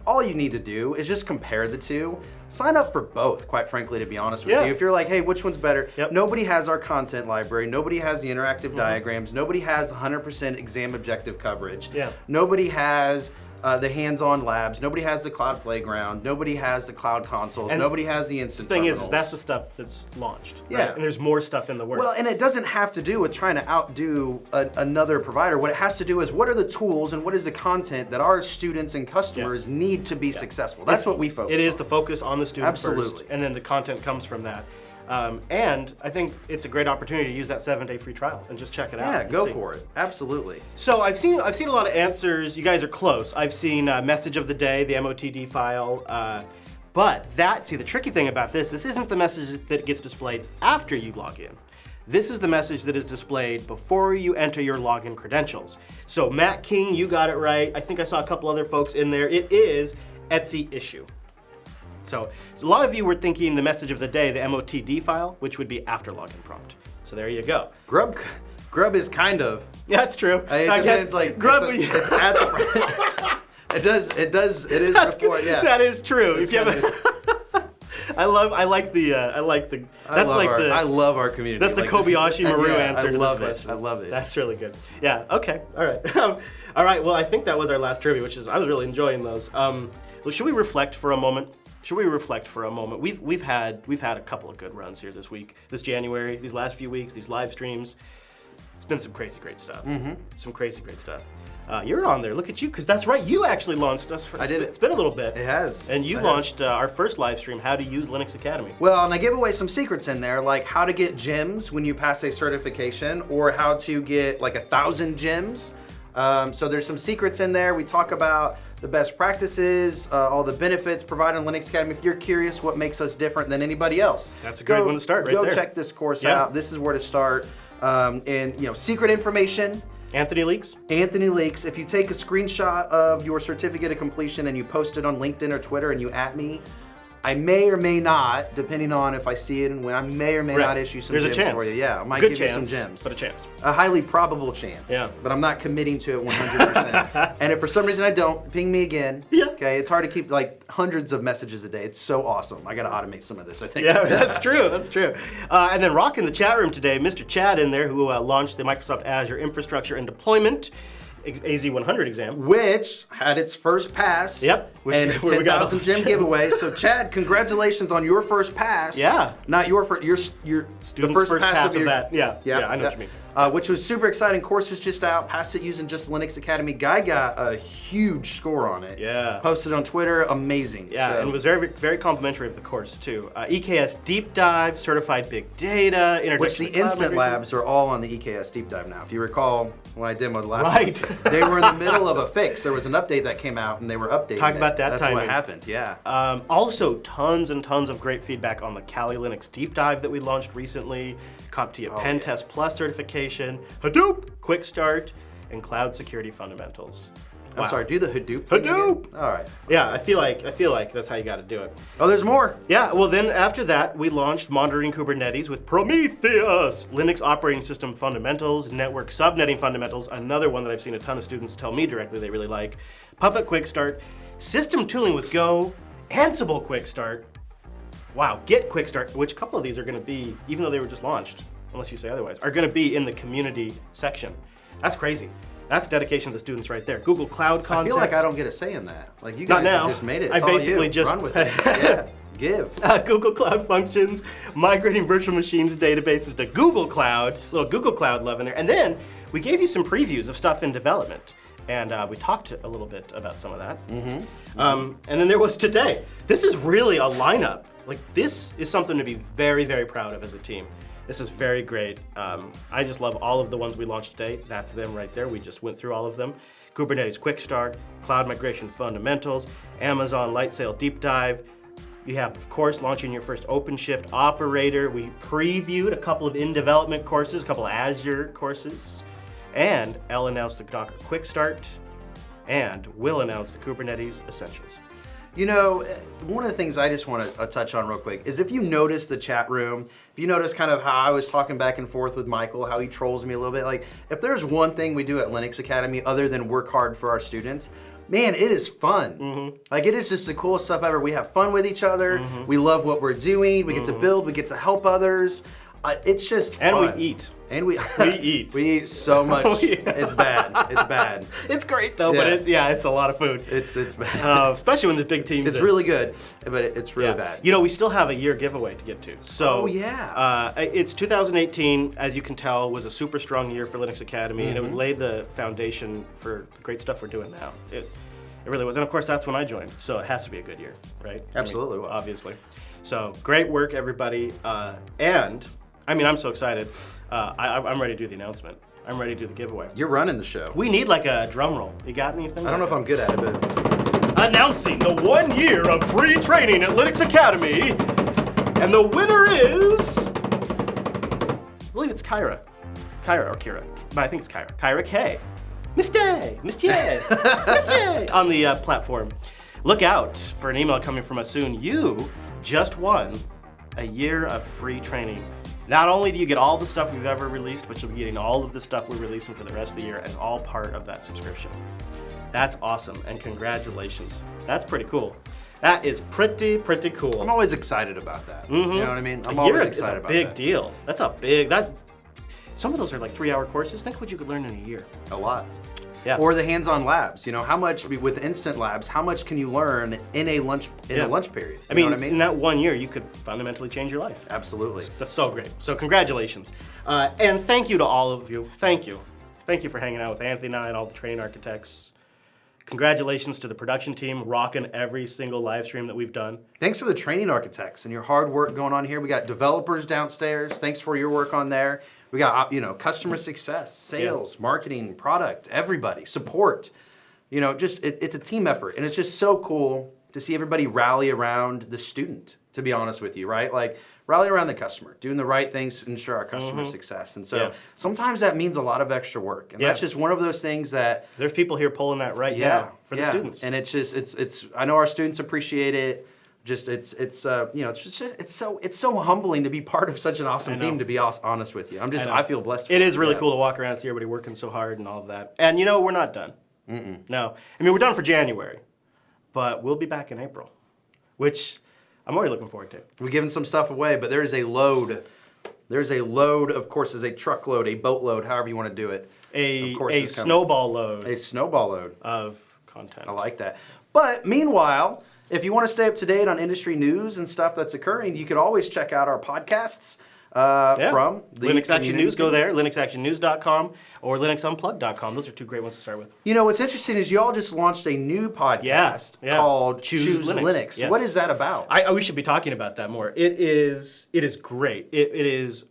[SPEAKER 3] all you need to do is just compare the two. Sign up for both, quite frankly, to be honest with you. If you're like, hey, which one's better? Nobody has our content library. Nobody has the interactive diagrams. Nobody has 100% exam objective coverage. Nobody has the hands-on labs. Nobody has the cloud playground. Nobody has the cloud consoles. Nobody has the instant terminals.
[SPEAKER 4] The thing is, that's the stuff that's launched. Right? And there's more stuff in the works.
[SPEAKER 3] Well, and it doesn't have to do with trying to outdo another provider. What it has to do is what are the tools and what is the content that our students and customers need to be successful. That's what we focus on.
[SPEAKER 4] It is the focus on the student
[SPEAKER 3] Absolutely.
[SPEAKER 4] first, and then the content comes from that. And I think it's a great opportunity to use that 7-day free trial and just check it out.
[SPEAKER 3] Yeah, go for it. Absolutely.
[SPEAKER 4] So I've seen a lot of answers. You guys are close. I've seen message of the day, the MOTD file. But the tricky thing about this isn't the message that gets displayed after you log in. This is the message that is displayed before you enter your login credentials. So Matt King, you got it right. I think I saw a couple other folks in there. It is Etsy issue. So a lot of you were thinking the message of the day, the MOTD file, which would be after login prompt. So there you go.
[SPEAKER 3] Grub is kind of.
[SPEAKER 4] Yeah, that's true.
[SPEAKER 3] I guess it's like Grub. It's at the. It is
[SPEAKER 4] that's
[SPEAKER 3] before.
[SPEAKER 4] Good.
[SPEAKER 3] Yeah,
[SPEAKER 4] that is true.
[SPEAKER 3] If
[SPEAKER 4] you have I love
[SPEAKER 3] our community.
[SPEAKER 4] That's the Kobayashi Maru answer to this question.
[SPEAKER 3] I love it.
[SPEAKER 4] That's really good. Yeah. Okay. All right. All right. Well, I think that was our last trivia, I was really enjoying those. Should we reflect for a moment? We've had a couple of good runs here this week, this January, these last few weeks, these live streams. It's been some crazy great stuff. Some crazy great stuff. You're on there. Look at you, because that's right. You actually launched us.
[SPEAKER 3] I did.
[SPEAKER 4] It's been a little bit.
[SPEAKER 3] It has.
[SPEAKER 4] And you launched our first live stream, How to Use Linux Academy.
[SPEAKER 3] Well, and I give away some secrets in there, like how to get gems when you pass a certification, or how to get like 1,000 gems. So there's some secrets in there. We talk about the best practices, all the benefits provided in Linux Academy. If you're curious what makes us different than anybody else,
[SPEAKER 4] that's a great one to start right there.
[SPEAKER 3] Go check this course out. This is where to start. And secret information.
[SPEAKER 4] Anthony Leaks?
[SPEAKER 3] Anthony Leaks. If you take a screenshot of your certificate of completion and you post it on LinkedIn or Twitter and you @ me, I may or may not, depending on if I see it and when, I may or may not issue some gems for you. Yeah, I might give you some gems.
[SPEAKER 4] But a chance.
[SPEAKER 3] A highly probable chance.
[SPEAKER 4] Yeah.
[SPEAKER 3] But I'm not committing to it 100%. And if for some reason I don't, ping me again.
[SPEAKER 4] Yeah.
[SPEAKER 3] Okay, it's hard to keep like hundreds of messages a day. It's so awesome. I got to automate some of this, I think.
[SPEAKER 4] Yeah, that's true. That's true. And then rocking the chat room today, Mr. Chad in there, who launched the Microsoft Azure Infrastructure and Deployment AZ-100 exam,
[SPEAKER 3] which had its first pass.
[SPEAKER 4] Yep.
[SPEAKER 3] And 10,000 gem giveaway. So Chad, congratulations on your first pass.
[SPEAKER 4] Yeah.
[SPEAKER 3] Not your first, your
[SPEAKER 4] student's
[SPEAKER 3] the first pass
[SPEAKER 4] of that. Yeah. I know what you mean.
[SPEAKER 3] Which was super exciting. Course was just out. Passed it using just Linux Academy. Guy got a huge score on it.
[SPEAKER 4] Yeah.
[SPEAKER 3] Posted on Twitter. Amazing.
[SPEAKER 4] Yeah,
[SPEAKER 3] so.
[SPEAKER 4] And it was very, very complimentary of the course too. EKS Deep Dive, Certified Big Data, Introduction
[SPEAKER 3] Which the
[SPEAKER 4] to Cloud
[SPEAKER 3] instant
[SPEAKER 4] Migration.
[SPEAKER 3] labs are all on the EKS Deep Dive now. If you recall when I demoed last week, they were in the middle of a fix. There was an update that came out and they were updating
[SPEAKER 4] Talk about that
[SPEAKER 3] That's
[SPEAKER 4] timing.
[SPEAKER 3] what happened, yeah.
[SPEAKER 4] Also, tons and tons of great feedback on the Kali Linux Deep Dive that we launched recently, CompTIA Pen Test Plus certification, Hadoop, Quick Start, and Cloud Security Fundamentals.
[SPEAKER 3] I'm sorry, do the Hadoop thing
[SPEAKER 4] Hadoop!
[SPEAKER 3] again? All right.
[SPEAKER 4] Yeah, I feel like that's how you got to do it.
[SPEAKER 3] Oh, there's more.
[SPEAKER 4] Yeah, well then after that, we launched Monitoring Kubernetes with Prometheus, Linux Operating System Fundamentals, Network Subnetting Fundamentals, another one that I've seen a ton of students tell me directly they really like, Puppet Quick Start, System Tooling with Go, Ansible Quick Start, wow, Git Quick Start, which a couple of these are going to be, even though they were just launched, unless you say otherwise, are going to be in the community section. That's crazy. That's dedication to the students right there. Google Cloud Concepts.
[SPEAKER 3] I feel like I don't get a say in that. Like you guys have just made it. It's
[SPEAKER 4] I basically
[SPEAKER 3] all you.
[SPEAKER 4] just
[SPEAKER 3] Run with it. Yeah, give.
[SPEAKER 4] Google Cloud Functions, migrating virtual machines databases to Google Cloud, little Google Cloud love in there. And then we gave you some previews of stuff in development. And we talked a little bit about some of that. And then there was today. This is really a lineup. Like this is something to be very, very proud of as a team. This is very great. I just love all of the ones we launched today. That's them right there. We just went through all of them. Kubernetes Quick Start, Cloud Migration Fundamentals, Amazon Lightsail Deep Dive. You have, of course, launching your first OpenShift operator. We previewed a couple of in-development courses, a couple of Azure courses. And Elle announced the Docker Quick Start, and will announce the Kubernetes Essentials.
[SPEAKER 3] You know, one of the things I just want to touch on real quick is if you notice the chat room, if you notice kind of how I was talking back and forth with Michael, how he trolls me a little bit, like if there's one thing we do at Linux Academy other than work hard for our students, man, it is fun. Like it is just the coolest stuff ever. We have fun with each other. We love what we're doing. We get to build. We get to help others. It's just fun.
[SPEAKER 4] And we eat.
[SPEAKER 3] And we
[SPEAKER 4] eat.
[SPEAKER 3] We eat so much. It's bad. It's bad.
[SPEAKER 4] It's great though, but it's a lot of food.
[SPEAKER 3] It's bad.
[SPEAKER 4] Especially when there's big teams.
[SPEAKER 3] It's really good, but it's really bad.
[SPEAKER 4] You know, we still have a year giveaway to get to. So it's 2018, as you can tell, was a super strong year for Linux Academy, and it laid the foundation for the great stuff we're doing now. It really was, and of course that's when I joined, so it has to be a good year, right?
[SPEAKER 3] Absolutely.
[SPEAKER 4] Obviously. So great work, everybody. And I mean, I'm so excited. I'm ready to do the announcement. I'm ready to do the giveaway.
[SPEAKER 3] You're running the show.
[SPEAKER 4] We need like a drum roll. You got anything?
[SPEAKER 3] I don't know if I'm good at it, but...
[SPEAKER 4] Announcing the 1 year of free training at Linux Academy. And the winner is... I believe it's Kyra. Kyra or Kira. But I think it's Kyra. Kyra K. Monsieur. On the platform. Look out for an email coming from us soon. You just won a year of free training. Not only do you get all the stuff we've ever released, but you'll be getting all of the stuff we're releasing for the rest of the year and all part of that subscription. That's awesome, and congratulations. That's pretty cool. That is pretty cool.
[SPEAKER 3] I'm always excited about that.
[SPEAKER 4] Mm-hmm.
[SPEAKER 3] You know what I mean? I'm always excited about that.
[SPEAKER 4] It's a big deal. That's a big, some of those are like 3-hour courses. Think what you could learn in a year.
[SPEAKER 3] A lot.
[SPEAKER 4] Yeah.
[SPEAKER 3] Or the hands-on labs. You know, how much with instant labs? How much can you learn in a lunch period?
[SPEAKER 4] I mean, in that 1 year, you could fundamentally change your life.
[SPEAKER 3] Absolutely.
[SPEAKER 4] That's so great. So congratulations, and thank you to all of you. Thank you for hanging out with Anthony and I and all the training architects. Congratulations to the production team, rocking every single live stream that we've done.
[SPEAKER 3] Thanks for the training architects and your hard work going on here. We got developers downstairs. Thanks for your work on there. We got, customer success, sales, marketing, product, everybody, support. It's a team effort. And it's just so cool to see everybody rally around the student, to be honest with you, right? Like, rally around the customer, doing the right things to ensure our customer success. And so sometimes that means a lot of extra work. And that's just one of those things that...
[SPEAKER 4] There's people here pulling that right now for the students.
[SPEAKER 3] And it's just, I know our students appreciate it. It's so humbling to be part of such an awesome team, to be honest with you. I feel blessed.
[SPEAKER 4] It is really cool to walk around and see everybody working so hard and all of that. And we're not done. No. I mean, we're done for January, but we'll be back in April, which I'm already looking forward to.
[SPEAKER 3] We're giving some stuff away, but there is a load. There's a load of courses, a truckload, a boatload, however you want to do it.
[SPEAKER 4] A snowball load.
[SPEAKER 3] A snowball load.
[SPEAKER 4] Of content.
[SPEAKER 3] I like that. But meanwhile, if you want to stay up to date on industry news and stuff that's occurring, you could always check out our podcasts from the
[SPEAKER 4] Linux Action News. Go there, linuxactionnews.com or linuxunplugged.com. Those are two great ones to start with.
[SPEAKER 3] What's interesting is you all just launched a new podcast called Choose Linux.
[SPEAKER 4] Yes.
[SPEAKER 3] What is that about?
[SPEAKER 4] We should be talking about that more. It is great. It is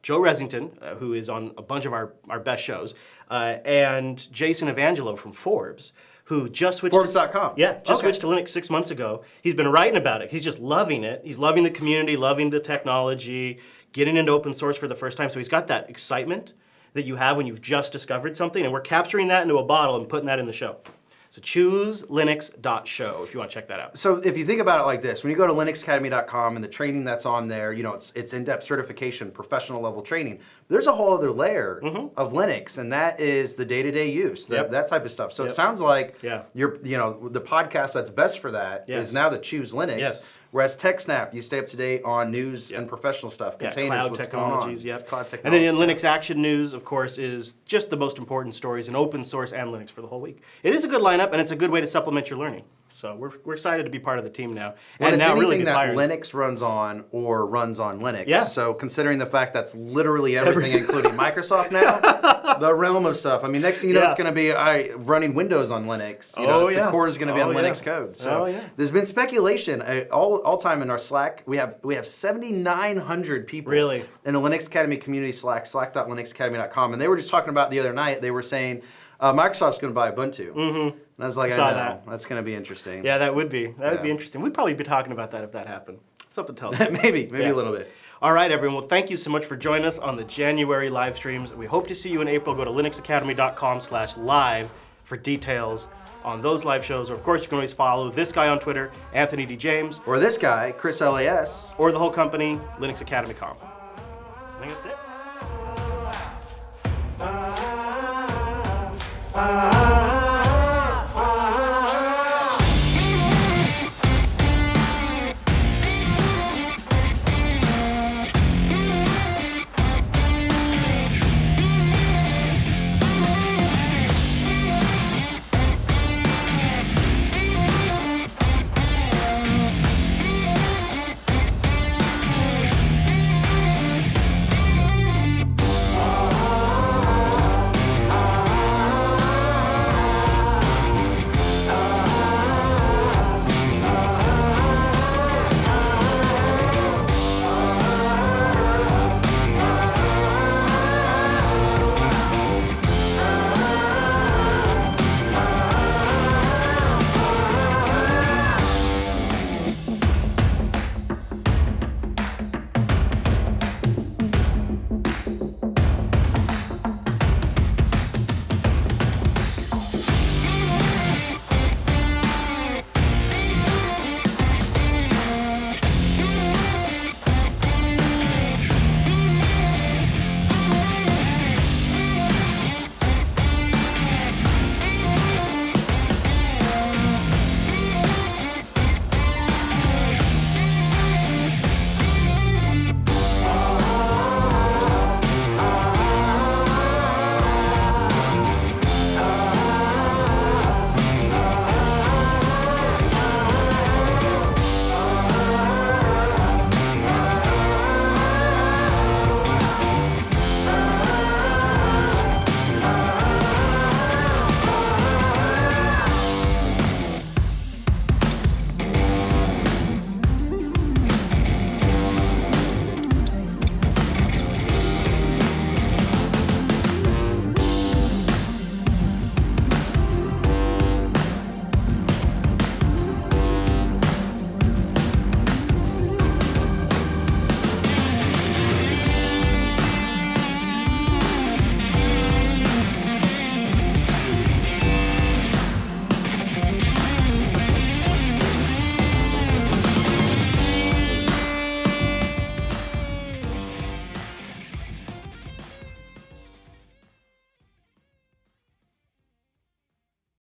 [SPEAKER 4] Joe Resington, who is on a bunch of our best shows, and Jason Evangelo from Forbes, who just switched
[SPEAKER 3] Forbes.com.
[SPEAKER 4] Switched to Linux 6 months ago. He's been writing about it. He's just loving it. He's loving the community, loving the technology, getting into open source for the first time. So he's got that excitement that you have when you've just discovered something, and we're capturing that into a bottle and putting that in the show. So chooselinux.show if you want to check that out.
[SPEAKER 3] So if you think about it like this, when you go to linuxacademy.com and the training that's on there, it's in-depth certification, professional level training. There's a whole other layer of Linux, and that is the day-to-day use, that type of stuff. So it sounds like the podcast that's best for that is now the Choose Linux.
[SPEAKER 4] Yes.
[SPEAKER 3] Whereas TechSnap, you stay up to date on news and professional stuff, containers,
[SPEAKER 4] cloud
[SPEAKER 3] what's
[SPEAKER 4] technologies,
[SPEAKER 3] going on. Cloud technologies.
[SPEAKER 4] And then in Linux Action News, of course, is just the most important stories in open source and Linux for the whole week. It is a good lineup, and it's a good way to supplement your learning. So we're excited to be part of the team now.
[SPEAKER 3] And
[SPEAKER 4] it's
[SPEAKER 3] now
[SPEAKER 4] anything
[SPEAKER 3] really that Linux runs on or runs on Linux.
[SPEAKER 4] Yeah.
[SPEAKER 3] So considering the fact that's literally everything, including Microsoft now, the realm of stuff. I mean, next thing you know, it's going to be running Windows on Linux. The core is going to be on Linux code. So there's been speculation all time in our Slack. We have 7,900 people in the Linux Academy community Slack, slack.linuxacademy.com, and they were just talking about the other night. They were saying Microsoft's going to buy Ubuntu. And I was like, I know. That's going to be interesting.
[SPEAKER 4] Yeah, that would be. That would be interesting. We'd probably be talking about that if that happened. Something tells me.
[SPEAKER 3] maybe a little bit.
[SPEAKER 4] All right, everyone. Well, thank you so much for joining us on the January live streams. We hope to see you in April. Go to linuxacademy.com/live for details on those live shows. Or, of course, you can always follow this guy on Twitter, Anthony D. James.
[SPEAKER 3] Or this guy, Chris LAS.
[SPEAKER 4] Or the whole company, linuxacademy.com. I think that's it.